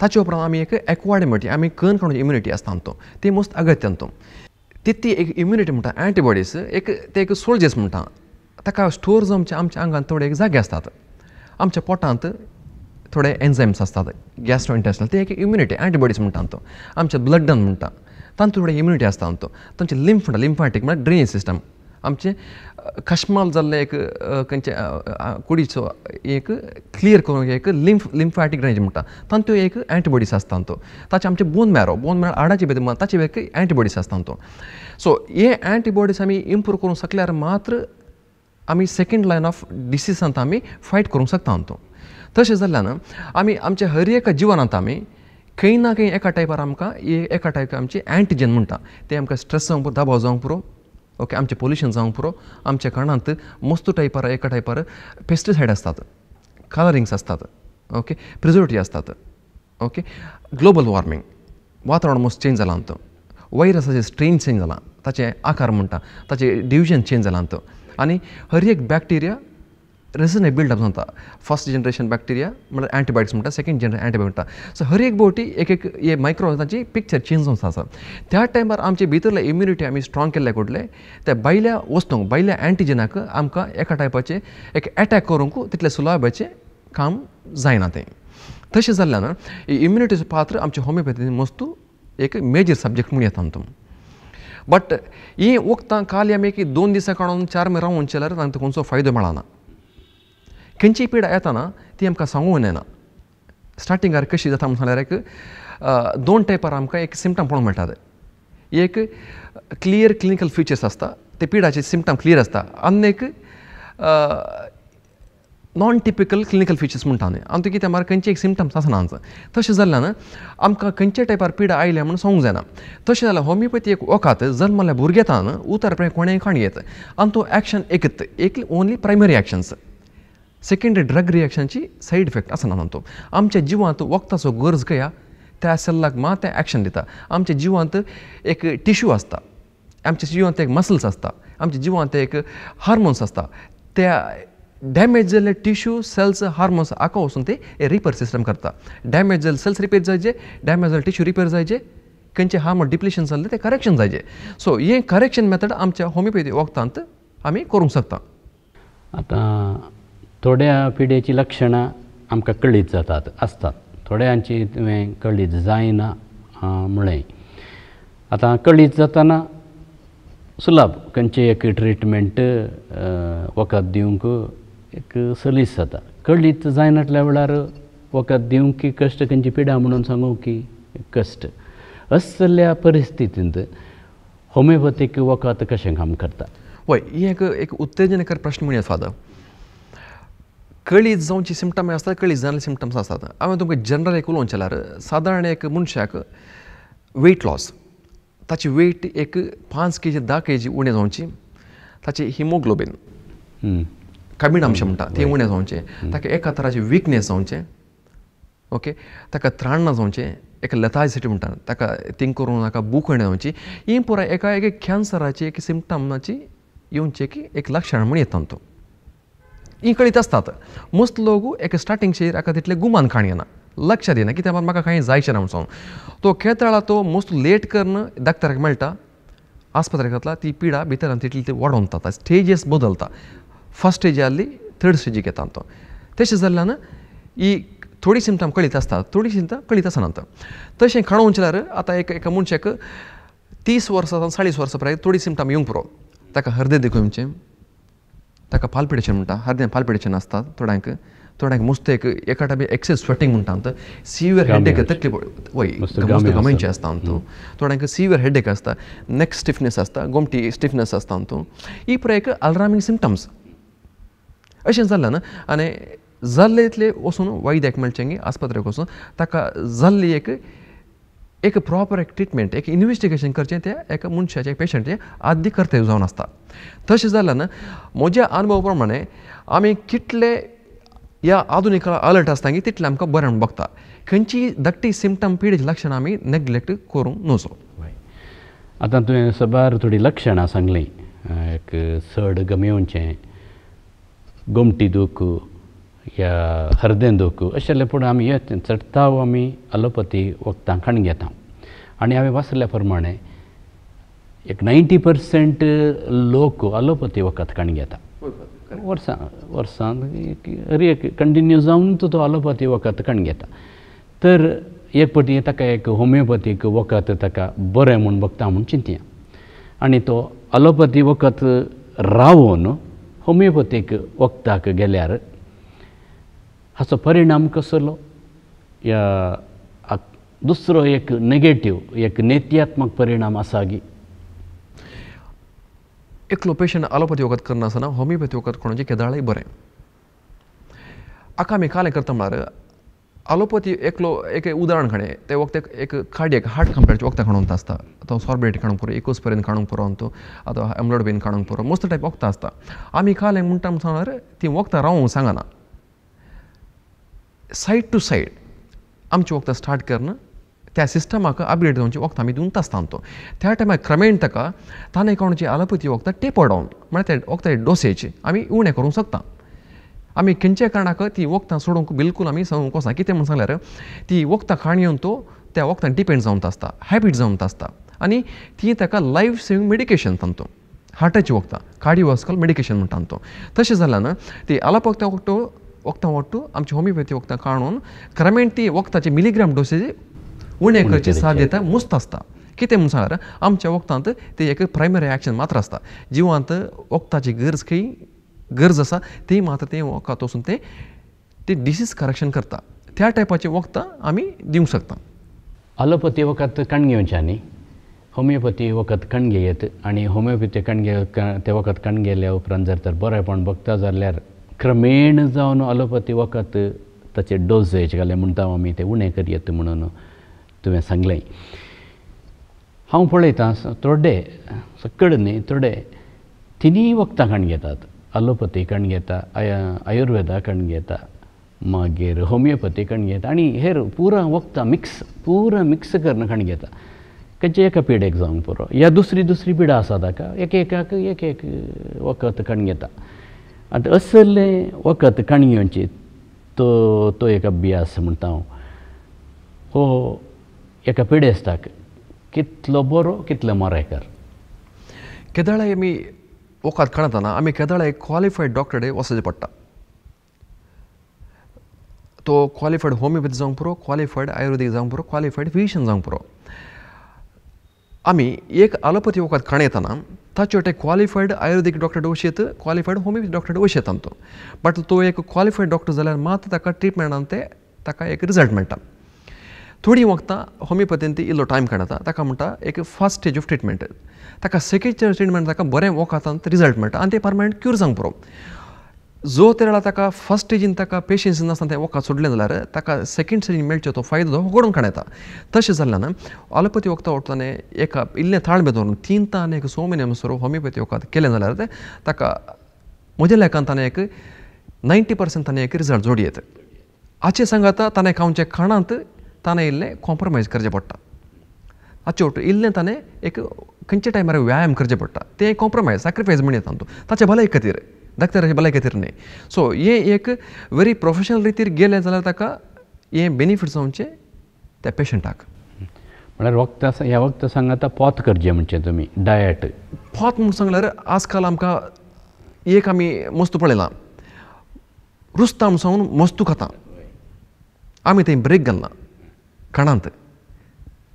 ताचे उपरांत आमी एक एक्वायर्ड इम्युनिटी आमी करून काडून इम्युनिटी आसता तो ती मस्त अगत्यान तो ती एक इम्युनिटी म्हणटा एंटीबॉडीज ते एक सोल्जर्स म्हणटा ताका स्टोर जावन आमच्या आंगांत थोडे एक जागे आसतात आमच्या पोटांत थोडे एन्झायम्स आसतात गॅस्ट्रो इंटेस्टिनल ते एक इम्युनिटी एंटीबॉडीज म्हणटा तो आमच्या ब्लडान म्हणटा तांत थोडे इम्युनिटी आसता तो तांचे लिम्फ म्हणटा लिम्फॅटीक म्हळ्यार ड्रेनेज सिस्टम आमचे कश्माल जाल्ले एक खंयचे कुडीचो एक क्लियर करून एक लिम्फॅटीक ड्रेनेज म्हणटा तांतूं एक एंटीबॉडीज आसता तो ताचे आमचे बोन मॅरो हाडाची भितर ताचे एक एंटीबॉडीज आसता तो सो हे एंटीबॉडीज आमी इम्प्रूव करूंक शकल्यार मात्र आमी सेकेंड लायन ऑफ डिसिजांत आमी फायट करूंक शकता तो तशें जाल्यान आमी आमच्या हर एका जिवनांत आमी खंय ना खंय एका टायपार आमकां एका टायप आमचे एंटीजन म्हणटा ते आमकां स्ट्रेस जावंक पुरो दबाव जावंक पुरो ओके आमचे पोल्युशन जावंक पुरो आमच्या कारणांत मस्त टायपार एका टायपार पेस्टिसायड असतात कलरिंग्स असतात ओके प्रिझर्वेटिव्ह असतात ओके ग्लोबल वॉर्मिंग वातावरण मस्त चेंज जालां तो वायरसाचे स्ट्रेन चेंज जाला ताचे आकार म्हणटा ताचे डिविजन चेंज जालां तो आनी हर एक बॅक्टेरिया रेसिस्टंट बिल्डअप जाता फर्स्ट जनरेशन बॅक्टेरिया म्हणल्यार एंटीबायोटिक्स म्हणटा सेकंड जनरेशन एंटीबायोटिक म्हणटा सो हर एक बोटी एक हे मायक्रो ताची पिक्चर चेंज जावन आसा त्या टायमार आमचे भितरले इम्युनिटी आमी स्ट्रॉंग केल्ले कडले त्या भायल्या वस्तूंक भायल्या एंटीजनाक आमकां एका टायपाचे एक अटॅक करूंक तितले सुलभाचें काम जायना तें तशें जाल्ल्यान इम्युनिटीचो पात्र आमच्या होमिओपॅथीन मस्त एक मेजर सब्जेक्ट म्हूण येता तुम बट ही वखदां खाली आमी एक 2 दिसां काडून 4 म्हयने रावन चेल्यार तांकां खंयचो फायदो मेळना खंयची पिडा येताना ती आमकां सांगूंक येना स्टार्टिंगार कशी जाता म्हणून सांगल्यार एक 2 टायपार आमकां एक सिमटम पळोवंक मेळटात एक क्लियर क्लिनिकल फिचर्स आसता ते पिडाचे सिमटम क्लियर आसता आनी एक नॉन टिपिकल क्लिनिकल फिचर्स म्हणटा आनी तो कितें म्हळ्यार खंयचे एक सिमटम्स आसना तशें जाल्ल्यान आमकां खंयचे टायपार पिडा आयल्या म्हणून सांगूंक जायना तशें जाल्यार होमिओपॅथी एक वखद जल्मल्या भुरगेतान उतार कोणेंय खाण येता आनी तो एक्शन एक only primary actions secondary drug रिएक्शनची सायड इफेक्ट आसना तो आमच्या जिवांत वखदाचो गरज कया त्या सेल्लाक मात तें एक्शन दिता आमच्या जिवांत एक टिश्यू आसता आमच्या जिवांत एक मसल्स आसता आमच्या जिवांत एक हार्मोन्स आसता त्या डॅमेज जाल्ले टिश्यू सेल्स हार्मोन्स आका वचून ते रिपेर सिस्टम करता डॅमेज जाल्ले सेल्स रिपेर जायचे डॅमेज जाल्ले टिश्यू रिपेर जायचे खंयचे हार्मोन डिप्लिशन जाल्ले ते करेक्शन जायचे सो हे करेक्शन मेथड आमच्या होमिओपॅथी वखदांत आमी करूंक शकता आतां थोड्या पिडेची लक्षणां आमकां कळीत जातात आसतात थोड्यांची तुवें कळीत जायना म्हळें आतां कळीत जातना सुलभ खंयचे एक ट्रिटमेंट वखद दिवंक एक सलीस जाता कळीत जायनाटल्या वेळार वखद दिवंक की कश्ट खंयची पिडा म्हणून सांगूं की कश्ट असल्या परिस्थितींत होमिओपॅथीक वखद कशें काम करता हय ही एक उत्तेजनकर प्रश्न म्हणून फादर कळीत जावची सिमटम आसतात कळीत जाल्ले सिमटम्स आसतात हांवें तुमकां जनरल एक उलोवंक चिल्ल्यार सादारण एक मनशाक वेट लॉस ताची वेट एक 5 kg 10 kg उणें जावची ताचें हिमोग्लोबीन कामीण अंश म्हणटा तें उणें जावचें ताका एका तराचें विकनेस जावचें ओके ताका त्राण ना जावचें एक लेथासिटी म्हणटा ताका थिंक करूंक नाका भूक येना जावची ही पुराय एका एक कॅन्सराची एक सिमटमाची येवची एक लक्षण म्हूण येता तो ही कळीत आसतात मस्त लोक एक स्टार्टिंगचेर हाका तितले गुमान खाण येना लक्ष दिना कित्याक म्हाका कांय जायचें ना म्हणून तो खेळटाळा तो मस्त लेट करून डाक्टराक मेळटा आस्पत्रेक वतला ती पिडा भितर तितली ती वाडोवता स्टेजीस बदलता फर्स्ट स्टेज आहली थर्ड स्टेजीक येता तो तशें जाल्ल्यान ही थोडी सिमटम कळीत आसता थोडी सिमटम कळीत आसना तशें खाणोवन चिल्यार आतां एका मनशाक 30 वर्सां 40 वर्सां पर्यंत थोडी सिमटम येवंक पुरो ताका हृदय देखूंचें ताका पाल्पिटेशन म्हणटा हृदयान पाल्पिटेशन आसता थोड्यांक मस्त एका टायप एक्सेस स्वेटिंग म्हणटा सिवियर हेडेक तकली वय मस्त गमनचें आसता थोड्यांक सिवियर हेडेक आसता नेक स्टिफनेस आसता गोमटी स्टिफनेस आसता ही पुरो एक अलार्मींग सिमटम्स अशें जाल्ल्यान आनी जाल्ले इतले वचून वैद्याक मेळचें आस्पत्रेक वचून ताका जाल्ली एक प्रॉपर एक ट्रिटमेंट एक इन्वेस्टिगेशन करचें तें एका मनशाचें पेशंटाचें आदी कर्तव्य जावन आसता तशें जाल्ल्यान म्हज्या अनुभवा प्रमाणे आमी कितले ह्या आधुनीक काळार अलर्ट आसता की तितलें आमकां बरें म्हणून बगता खंयची धाकटी सिमटम पिडेची लक्षणां आमी नेग्लेक्ट करूंक नजो आतां तुवें सबार थोडी लक्षणां सांगलीं एक चड गमेवचें गोमटी दूख या हृदयान दूख अशें पूण आमी चडताव आमी अलोपॅथी वखदां खाण घेता आनी हांवें वाचल्या प्रमाणे एक 90% लोक अलोपॅथी वखद खाण घेता वर्सान कंटिन्यू जावन तो अलोपॅथी वखद खाण घेता तर एक पटी ताका एक होमिओपॅथीक वखद ताका बरें म्हूण बगता म्हूण चिंतया आनी तो अलोपॅथी वखद रावन होमिओपॅथीक वखदाक गेल्यार हाचो परिणाम कसलो या दुसरो एक नेगेटीव एक नेत्यात्मक परिणाम आसा की एकलो पेशंट अलोपॅथी वखद करनासतना होमिओपॅथी वखद कोणाचें केदाळय बरें हाका आमी कालें करता म्हळ्यार ॲलोपॅथी एकलो एक उदाहरण खणे ते वक्त एक कार्डियक हार्ट कंप्लेंट वक्त काणून आसता तो सॉर्बेट काणूंक पुरो इकोस्पेरिन काणूंक पुरो तो अथवा एम्लोडबिन काणूंक पुरो मस्त टायप वक्त आसता आमी काल म्हणटा सांगल्यार ती वखदां रावूंक सांगना सायड टू सायड आमची वखदां स्टार्ट करना त्या सिस्टमाक अपग्रेड जावची वखदां आमी दिवन आसता तो त्या टायमार क्रमेण ताका ताणें कोणची ॲलोपॅथी वखदां टेपर डावन म्हळ्यार त्या वखदाची डोसेज आमी उणें करूंक शकता आमी खंयच्या कारणाक ती वखदां सोडूंक बिलकूल आमी सांगूंक वचना कितें म्हण सांगल्यार ती वखदां खाण तो त्या वखदां डिपेंड जावन आसता हॅबीट जावन आसता आनी ती ताका लायफ सेवींग मेडिकेशन तांतो हार्टाची वखदां कार्डियोवास्कुलर मेडिकेशन म्हणटा तो तशें जाल्यार ती ॲलोपॅथी वखदां वट्टू आमची होमिओपॅथी वखदां काणून क्रमेण ती वखदाची मिलीग्राम डोसेज उणें करची साध्यता मुस्त आसता कितें म्हण सांगल्यार आमच्या वखदांत ती एक प्रायमरी एक्शन मात्र आसता जिवांत वखदाची गरज आसा ती मात्र ते वखद वचून ते डिसीज करेक्शन करता त्या टायपाची वखदां आमी दिवंक शकता ॲलोपॅथी वखद कणगेवच्या न्ही होमिओपॅथी वखद कणगेयत आनी होमिओपॅथी ते वखद कणगेल्या उपरांत जर तर बरेपण बघता जाल्यार क्रमेण जावन ॲलोपॅथी वखद ताचे डोसेज घाले म्हणटा आमी ते उणें करयत म्हणून तुवें सांगलें हांव पळयतां थोडे सकड न्ही थोडे तिनूय वखदां कणगेतात ॲलोपॅथी कणगेता आयुर्वेदा कणगेता मागीर होमिओपॅथी कणगेता आनी हेर पुरा वखदां मिक्स करून कणगेता खंयचे एका पिडेक जावंक पुरो या दुसरी पिडा आसा ताका एक वखद कणगेता आतां असले वखद कणगेवची तो एक अभ्यास म्हणटा हांव हो एका पिडेस्ताक कितलो बरो कितलो मरेकर केदाळे आमी वखद काणतना आमी केदाळे एक क्वॉलिफायड डॉक्टर कडेन वचचें पडटा तो क्वॉलिफायड होमिओपॅथी जावंक पुरो क्वॉलिफायड आयुर्वेदीक जावंक पुरो क्वॉलिफायड फिजिशियन जावंक पुरो आमी एक ॲलोपॅथी वखद काणयतना ताचे वाटे क्वॉलिफायड आयुर्वेदीक डॉक्टर वचयत क्वॉलिफायड होमिओपॅथी डॉक्टर वचयता तो बट तो एक क्वॉलिफायड डॉक्टर जाल्यार मात ताका ट्रिटमेंटान ताका एक रिजल्ट मेळटा थोडी वखदां होमिओपॅथीन ती इल्लो टायम काडटा ताका म्हणटा एक फर्स्ट स्टेज ऑफ ट्रिटमेंट ताका सेकेंड ट्रिटमेंट ताका बरें वखदांत रिजल्ट मेळटा आनी ते परमनंट क्यूर जावंक पुरो जो ते वेळार ताका फर्स्ट स्टेजीन ताका पेशन्स नासतना तें वखद सोडलें जाल्यार ताका सेकेंड स्टेजीन मेळचे तो फायदो तो वगडून काडयता तशें जाल्यार ॲलोपॅथी वखदां वट्टाना एका इल्लें ताळमें दवरून 3 ता आनी 6 म्हयने म्हणसर होमिओपॅथी वखद केलें जाल्यार ताका म्हज्या लेखान ताणें एक 90% ताणें एक रिजल्ट जोडी येता हाचे सांगाता ताणें खावचे खाणांत ताणें इल्लें कॉम्प्रोमायज करचें पडटा हाचे वट्ट इल्लें ताणें एक खंयच्या टायमार व्यायाम करचें पडटा तें कॉम्प्रोमायज सॅक्रिफायस म्हण येता ताचे भलायके खातीर दाखतराचे भलायके खातीर न्ही सो हें एक वेरी प्रोफेशनल रितीर गेलें जाल्यार ताका हें बेनिफीट जावचें त्या पेशंटाक म्हळ्यार ह्या वखदां सांगाता पोत करचें म्हणचें तुमी डायट पोत म्हूण सांगल्यार आजकाल आमकां एक आमी मस्तू पळयलां रुस्तां सावन मस्तू खाता आमी थंय ब्रेक घालना खाणांत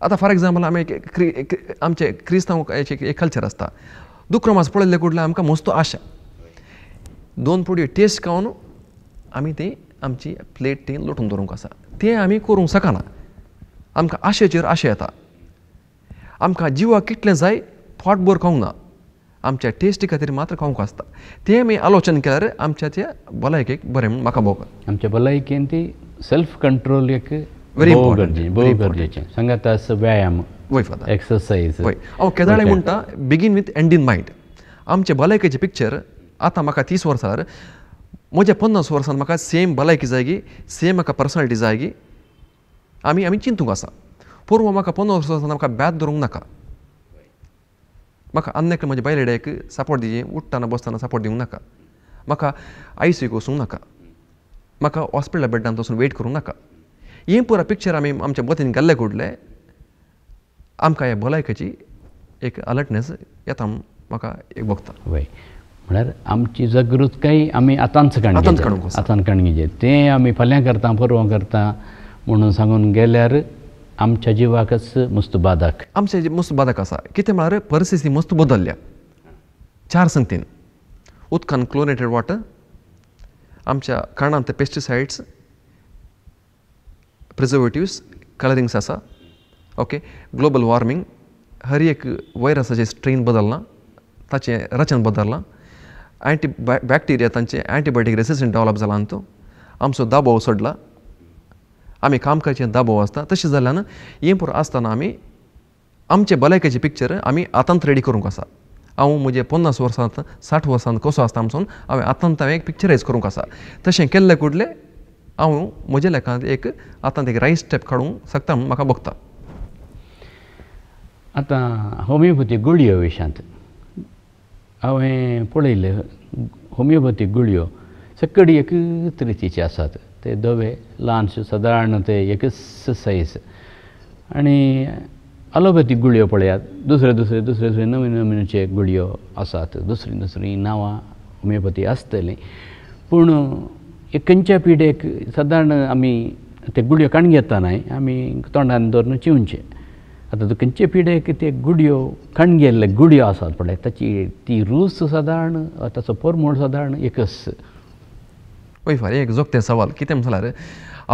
आतां फॉर एग्जाम्पल आमी आमचे क्रिस्तांव एक कल्चर आसता दुकरो मास पळयल्ले कुडल्यार आमकां मस्तू आशा 2 पुडयो टेस्ट खावन आमी ती आमची प्लेट ती लोटून दवरूंक आसा तें आमी करूंक शकना आमकां आशेचेर आशा येता आमकां जिवाक कितलें जाय पोटभर खावंक ना आमच्या टेस्टी खातीर मात्र खावंक आसता तें आमी आलोचन केल्यार आमच्या त्या भलायकेक बरें म्हूण म्हाका भोंवता आमच्या भलायकेन ती सेल्फ कंट्रोल एक भोव गरजेचें सांगाता व्यायाम वय फादर एक्सरसायज वय हांव केदाळे म्हणटा बिगीन वीथ एंड इन मायंड आमचे भलायकेचें पिक्चर आतां म्हाका 30 वर्सां म्हज्या 50 वर्सान म्हाका सेम भलायकी जाय सेम म्हाका पर्सनॅलिटी जाय आमी चिंतूंक आसा पूर्व म्हाका 50 वर्सां म्हाका ब्यात धरूंक नाका म्हाका अन्यक म्हज्या बायलेड्याक सपोर्ट दिवचें उठ्ठाना बसतना सपोर्ट दिवंक नाका म्हाका आयसीयूक वचूंक नाका म्हाका हॉस्पिटला बेड्डांत वचून वेट करूंक नाका हें पुरा पिक्चर आमी आमच्या मतीन घाल्ले कुडले आमकां ह्या भलायकेची एक अलर्टनेस येता म्हाका एक भोगता वय म्हळ्यार आमची जागृताय आमी आतांच कणगेचे तें आमी फाल्यां करता परवां करता म्हणून सांगून गेल्यार आमच्या जिवाकच मस्त बाधक आमचे मस्त बाधक आसा कितें म्हळ्यार परिस्थिती मस्त बदलल्या 4 संगतीन उदकान क्लोरिनेटेड वॉटर आमच्या काणांत पेस्टिसायड्स प्रिजर्वेटिव्स कलरिंग्स आसा ओके ग्लोबल वॉर्मिंग हर एक वयरसाचे स्ट्रेन बदलना ताचें रचन बदललां बॅक्टेरिया तांचे एंटीबायोटीक रेसिस्टंट डेवलप जाला तो आमचो दाबो सोडला आमी काम करचे दबाव आसता तशें जाल्यान हें पुरो आसतना आमी आमचे भलायकेचे पिक्चर आमी आतांत रेडी करूंक आसा हांव म्हजे 50 वर्सांत 60 वर्सांत कसो आसता म्हणून हांवें आतांत एक पिक्चरायज करूंक आसा तशें केल्ले कुडले हांव म्हज्या लेखांत एक आतांत एक रायट स्टेप काडूंक शकता म्हूण म्हाका भोगता आतां होमिओपॅथीक गुळयो विशयांत हांवें पळयले होमिओपॅथीक गुळयो सकडी एकच तरेचे आसात ते धवे ल्हानशे सादारण ते एकच सायज आनी ॲलोपॅथीक गुळयो पळयात दुसरे दुसरे दुसरे दुसरे नवीन नवीनचे गुळयो आसात दुसरी दुसरी नांवां होमिओपॅथी आसतलीं पूण एक खंयच्या पिडेक सादारण आमी ते गुळयो काण घेतना आमी तोंडान दवरून चिवचे आतां खंयचे पिडेक ते गुडयो काण गेल्ले गुडयो आसात पळय ताची ती रूच सादारण ताचो परमोड सादारण एकच वय फार एक जोगते सवाल कितें म्हणल्यार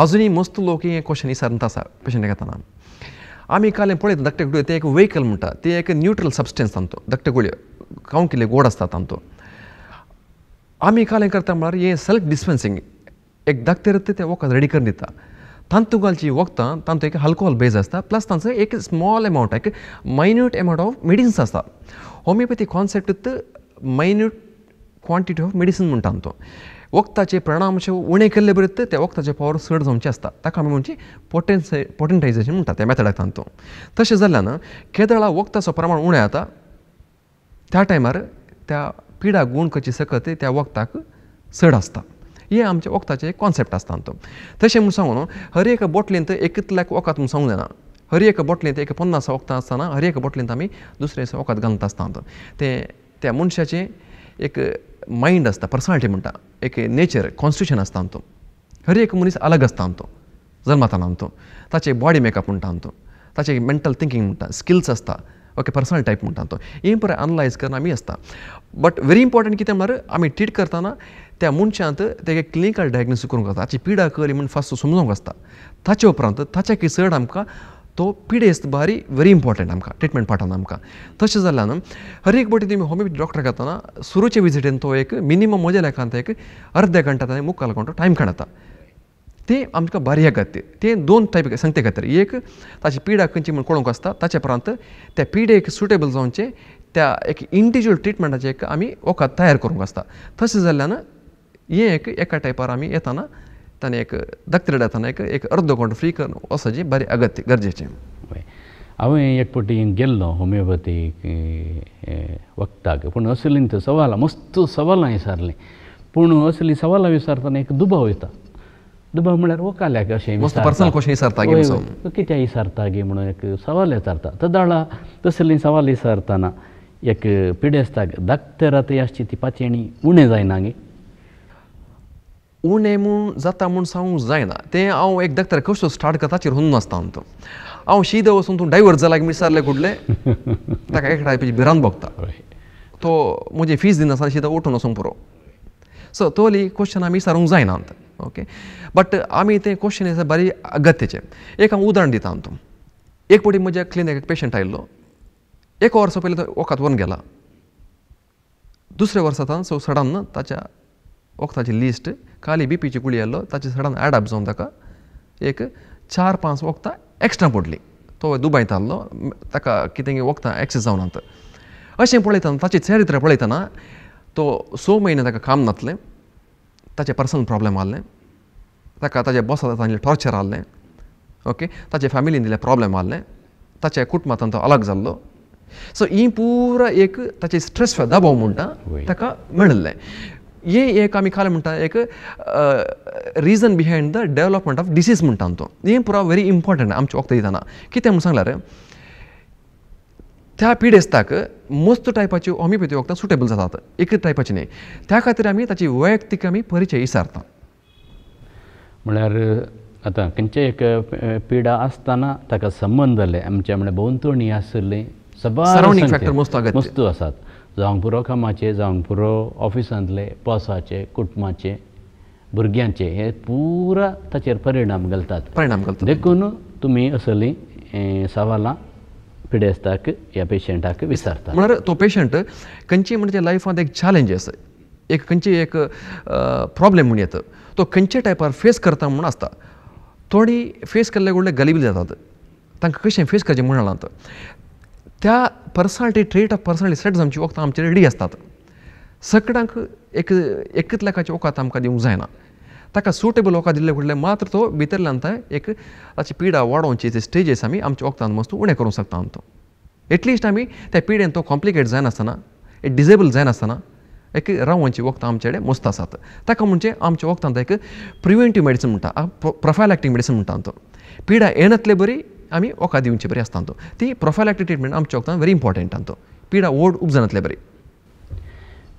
आजुनूय मस्त लोक हें क्वेश्चन विचारत आसा पेशंट घेतना आमी काल पळयता धाकटे गुळयो ते एक वेहिकल म्हणटा ते एक न्यूट्रल सबस्टेन्स तांचो धाकटे गुळयो खावं कितले गोड आसता तांचो आमी काल करता म्हळ्यार हें सेल्फ डिस्पेन्सिंग एक धाकटे ते वखद रेडी करून दिता तांतूगालची वखदां तांचो एक अल्कोहोल बेज आसता प्लस तांचो एक स्मॉल अमावंट एक मायन्यूट अमावंट ऑफ मेडिसिन्स आसता homeopathy concept minute quantity of medicine म्हणटा तो वखदाचे परिणाम अशे उणे केल्ले बरें त्या वखदाचे पावर चड जावचे आसता ताका आमी म्हणजे पोटेंटायझेशन म्हणटा त्या मेथडाक तांतो तशें जाल्यान केदळा वखदाचो प्रमाण उणें जाता त्या टायमार त्या पिडा गूण करचे सकत त्या वखदाक चड आसता हे आमच्या वखदाचे कॉन्सेप्ट आसता तो तशें म्हूण सांगून हर एक बोटलेंत एकच लाख वखद म्हूण सांगूंक जायना हर एक बोटलेंत एक 50 वखदां आसतना हर एक बोटलेंत आमी दुसरें वखद घालता आसता ते त्या मनशाचें एक मायंड आसता पर्सनालिटी म्हणटा एक नेचर कॉन्स्टिट्यूशन आसता तो हर एक मनीस अलग आसता तो जल्मातना तो ताचे बॉडी मेकअप म्हणटा तो ताचे मेंटल थिंकींग म्हणटा स्किल्स आसता ओके पर्सनल टायप म्हणटा तो हें पळय एनालायज करून आमी आसता बट व्हेरी इंपॉर्टंट कितें म्हळ्यार आमी ट्रीट करतना त्या मनशांत तेगे क्लिनिकल डायग्नोसीस करूंक आसता ताची पिडा खरी म्हूण फस्ट समजूंक आसता ताचे उपरांत ताच्या चड आमकां तो पिडेस्त बारी व्हेरी इंपॉर्टंट आमकां ट्रिटमेंट पार्टान आमकां तशें जाल्यान हर एक फावटी तुमी होमिओपॅथी डॉक्टर घेतना सुरूचे विजिटीन तो एक मिनिमम म्हज्या लेखांत एक अर्दे घंटा मुक्काल घंटो टायम काडटा ते आमकां बारी अगत्य ते दोन टायप सांगते खातीर एक ताची पिडा खंयची म्हूण कळूंक आसता ताचे उपरांत त्या पिडेक सुटेबल जावचे त्या एक इंडिविज्युअल ट्रिटमेंटाचे एक आमी वखद तयार करूंक आसता तशें जाल्यान हें एक एका टायपार आमी येताना ताणें एक धाकटे येताना एक अर्दो घंटो फ्री करून वचपाचें बारी अगत्य गरजेचें हांवें एक फावटी गेल्लो होमिओपॅथीक वखदाक पूण असलीं थंय सवालां मस्त सवालां विचारलीं पूण असलीं सवालां विचारतना एक दुबाव येता दुबाव म्हळ्यार वकाल्याक अशें पर्सनल क्वेश्चन विचारता कित्याक विचारता गे म्हणून एक सवाल विचारता तदाळा तसलीं सवाल विचारतना एक पिडेस्ताक धाकटे राती आसची ती पाचेणी उणें जायना गे उणें म्हूण जाता म्हूण सांगूंक जायना तें हांव एक धाकटे कशें स्टार्ट करता ताचेर हुन्न आसता तो हांव शीद वचून तूं डायवर्ट जाला विचारले कुडले ताका एक टायपाची भिरांत भोगता तो म्हजी फीज दिनासतना शीद उठून वचूंक पुरो सो तोली क्वेश्चन आमी विचारूंक जायना ओके बट आमी तें क्वेश्चन बारी अगत्याचें एक हांव उदाहरण दिता तो एक फावटी म्हज्या क्लिनिकाक पेशंट आयिल्लो एक वर्सा पयलीं तो वखद व्हरून गेला दुसऱ्या वर्सा सो सडन ताच्या वखदाची लिस्ट खाली बीपीची गुळी आयलो ताची सडन एड अप जावन ताका एक 4-5 वखदां एक्स्ट्रा पडली तो दुबयत आसलो ताका कितें वखदां एक्सेस जावनात अशें पळयतना ताचें चरित्र पळयतना तो 6 म्हयने ताका काम नासलें ताचें पर्सनल प्रॉब्लेम आहलें ताका ताच्या बॉसान टॉर्चर आहलें ओके ताचे फॅमिलीन दिल्ले प्रॉब्लेम आहलें ताच्या कुटुंबांतल्यान तो अलग जाल्लो सो ही पुरा एक ताचे स्ट्रेस दबाव म्हणटा ताका मेळिल्लें हे एक आमी काल म्हणटा एक reason behind the development of disease म्हणटा तो हें पुरा व्हेरी इंपॉर्टंट आमचे वखद दितना कितें म्हूण सांगल्यार त्या पिडेस्ताक मस्त टायपाची होमिओपॅथी वखदां सुटेबल जातात एक टायपाची न्ही त्या खातीर आमी ताची वैयक्तीक आमी परिचय विचारता म्हळ्यार आतां खंयचे एक पिडा आसतना ताका संबंद जाले आमच्या म्हळ्यार भोंवतणी आसले सरावंडींग फॅक्टर मस्त आसात जावंक पुरो कामाचे जावंक पुरो ऑफिसांतले बॉसाचे कुटुंबाचे भुरग्यांचे हे पुरा ताचेर परिणाम घालतात देखून तुमी असलीं सवालां पिडेस्ताक ह्या पेशंटाक विचारता म्हळ्यार तो पेशंट खंयची म्हणजे लायफांत एक चॅलेंजीस एक खंयची एक प्रॉब्लेम म्हूण येता तो खंयच्या टायपार फेस करता म्हूण आसता थोडी फेस केल्ले कडले गलिबील जातात तांकां कशें फेस करचें म्हणलात त्या personality trait of personality set जावची वखदां आमचे रेडी आसतात सगळ्यांक एकच लेखाचे वखद आमकां दिवंक जायना ताका सुटेबल वखद दिल्ले कडले मात्र तो भितरल्यान एक ताची पिडा वाडोवची ते स्टेजीस आमी आमच्या वखदांत मस्त उणें करूंक शकता आमी तो एटलिस्ट आमी त्या पिडेन तो कॉम्प्लिकेट जायनासतना डिसेबल जायनासतना एक रावची वखदां आमचे कडेन मस्त आसात ताका म्हणजे आमच्या वखदांत एक प्रिवेंटीव मेडिसीन म्हणटा प्रोफायलॅक्टीक मेडिसीन म्हणटा तो पिडा येनातले बरी आमी वखद दिवची बरी आसता तो ती प्रोफायलॅक्टीक ट्रिटमेंट आमच्या वखदांत व्हेरी इम्पॉर्टंट तो पिडा व्हड उपजानातले बरी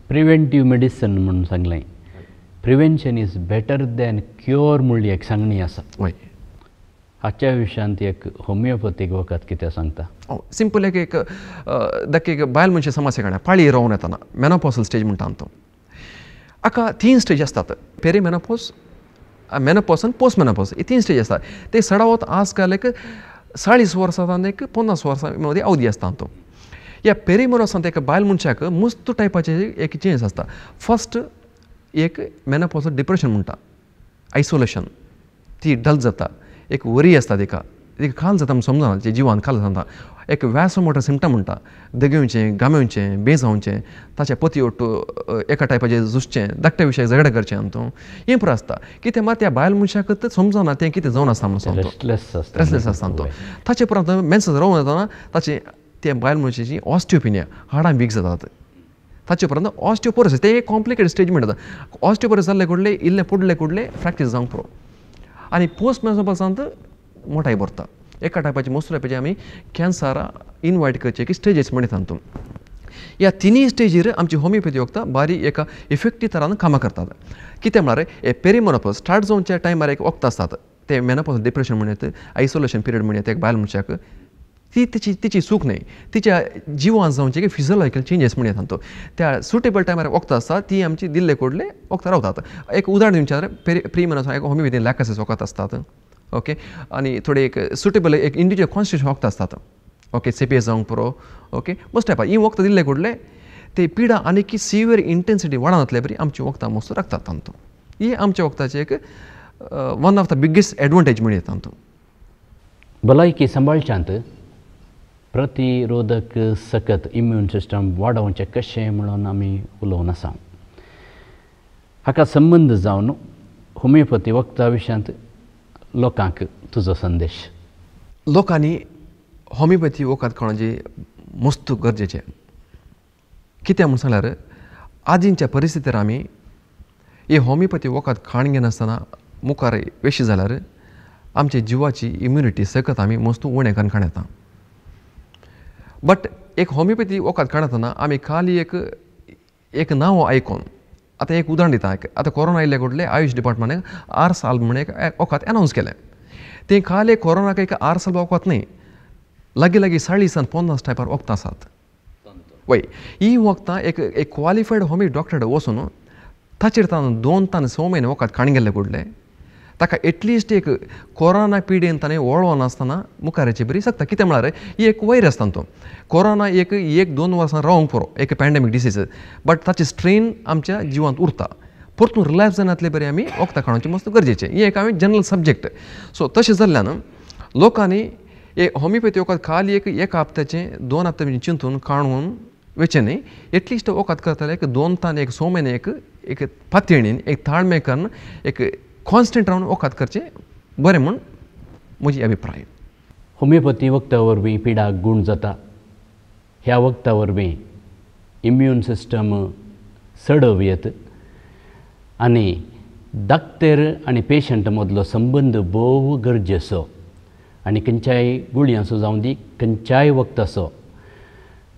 प्रिवेंटीव मेडिसीन म्हणून सांगलें prevention is better than cure म्हणली एक सांगणी आसा वय हाच्या विशयांत एक होमिओपॅथीक वखद कितें सांगता सिंपल एक बायल मनशे समस्या काडल्या पाळी रावून येताना मेनोपॉजल स्टेज म्हणटा तो हाका 3 स्टेज आसतात पेरीमेनोपॉज मेनोपॉज आनी पोस्ट मेनोपॉज ही 3 स्टेज आसतात ते सडावत आज काल एक 40 वर्सां एक 50 वर्सां मदीं अवधी आसता तो ह्या पेरीमेनोपॉजांत एक बायल मनशाक मस्त टायपाचे एक चेंज आसता फर्स्ट एक मेनोपॉजल डिप्रेशन म्हणटा आयसोलेशन ती डल जाता एक वरी आसता तिका खाल जाता म्हूण समजना जे जिवान खाल जाता एक वॅसोमोटर सिमटम म्हणटा देगेवचें गामेवचें बेजावचें ताचे पती ओट्टू एका टायपाचें झुजचें धाकट्या विशयाक झगडे करचें आनी तूं हें पुरो आसता कितें मात त्या बायल मनशाक समजना तें कितें जावन आसा म्हणून रेस्टलेस आसता तो ताचे उपरांत मेन्स रावून येताना ताचे त्या बायल मनशाची ऑस्टिओपिनिया हाडां वीक जातात ताचे उपरांत ऑस्टिओपोरोसिस ते एक कॉम्प्लिकेटेड स्टेज म्हणटात ऑस्टिओपोरोसिस जाल्ले कडले इल्ले पुडले कडले फ्रॅक्चर जावंक पुरो आनी पोस्ट मेनोपॉजांत मोठाय भरता एका टायपाची मस्त टायपाची आमी कॅन्सरां इनवायट करचे की स्टेजीस म्हणटात तूं ह्या तिनूय स्टेजीर आमची होमिओपॅथी वखदां बारी एका इफेक्टीव तरान कामां करतात कितें म्हळ्यार हे पेरीमेनोपॉज स्टार्ट जावच्या टायमार एक वखदां आसतात ते मेनोपॉज डिप्रेशन म्हणत आयसोलेशन पिरियड म्हणत एक बायल मनशाक ती तिची चूक न्ही तिच्या जिवान जावचे फिजिओलॉजिकल चेंजीस म्हणटात तो त्या सुटेबल टायमार वखदां आसता ती आमची दिल्ले कडले वखदां रावतात एक उदाहरण दिवचें प्रीमेनोपॉज एक होमिओपॅथी लॅकासीस वखद आसतात ओके आनी थोडे एक सुटेबल एक इंडिविज्युअल कॉन्स्टिट्यूशन वखदां आसतात ओके सेपियस जावंक पुरो ओके मस्त टायपा ही वखदां दिल्ले कडले ते पिडा आनी की सिवियर इंटेन्सिटी वाडनातले बरी आमची वखदां मस्त राखतात तांतो ही आमच्या वखदाचें एक one of the biggest advantage म्हणटात तांतो भलायकी सांबाळच्यांत प्रतिरोधक सकत इम्यून सिस्टम वाडोवचें कशें म्हणून आमी उलोवन आसा हाका संबंद जावन होमिओपॅथी वखदां विशयांत लोकांक तुजो संदेश लोकांनी होमिओपॅथी वखद खावपाचें मस्त गरजेचें कित्याक म्हूण सांगल्यार आदींच्या परिस्थितीर आमी हे होमिओपॅथी वखद खाण घेनासतना मुखार वेशी जाल्यार आमच्या जिवाची इम्युनिटी सकत आमी मस्त उणें करून खाण येता बट एक होमिओपॅथी वखद खाणतना आमी खाली एक नांव आयकून आतां एक उदाहरण दिता आतां कोरोना आयिल्ले कडले आयुश डिपार्टमेंटान आरसाल म्हणून एक वखद अनावंस केलें तें खाली कोरोनाक एक आरसाल वखद न्ही लागीं 40 आनी 50 टायपार वखदां आसात वय ही वखदां एक क्वॉलिफायड होमिओ डॉक्टर वचून ताचेर ताणें 2 ते 6 म्हयने वखद खाण गेल्ले कडले ताका एटलिस्ट एक कोरोना पिडेन ताणें वळो नासतना मुखार येवची बरी सकता कितें म्हळ्यार ही एक वयर आसता तो कोरोना एक 1-2 वर्सां रावंक पुरो एक पॅन्डेमीक डिसीज बट ताचे स्ट्रेन आमच्या जिवांत उरता परतून रिलॅक्स जानातले बरी आमी वखदां खावचें मस्त गरजेचें ही एक हांवें जनरल सब्जेक्ट सो तशें जाल्ल्यान लोकांनी हे होमिओपॅथी वखद खाली एक हप्त्याचें 2 हप्त्याचें चिंतून काणून वेचें न्ही एटलिस्ट वखद करताले एक 2 ते 6 म्हयने एक पातयणीन एक ताळमेळ करून एक कॉन्स्टंट रावन वखद करचें बरें म्हूण म्हजी अभिप्राय होमिओपॅथी वखदां वरवीं पिडाक गूण जाता ह्या वखदां वरवीं इम्यून सिस्टम सडव येत आनी डाक्टर आनी पेशंट मदलो संबंद भोव गरजेचो आनी खंयच्याय गुळयांचो जावं दी खंयच्याय वखदाचो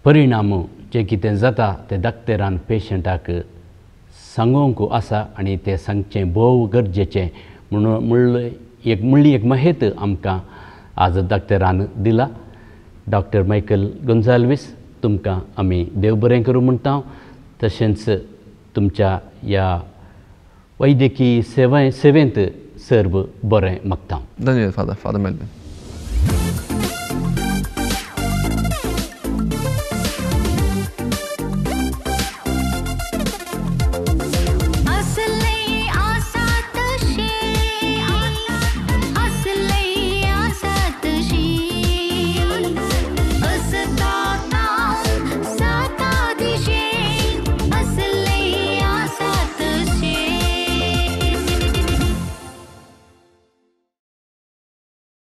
परिणाम जें कितें जाता तें डाक्टरान पेशंटाक सांगोंक आसा आनी तें सांगचें भोव गरजेचें म्हणली एक माहिती आमकां आज डॉक्टरान दिला डॉक्टर मायकल गोंजाल्वीस तुमकां आमी देव बरें करूं म्हणटा तशेंच तुमच्या ह्या वैद्यकीय सेवेंत सर्व बरें मागता धन्यवाद फादर मेलबीन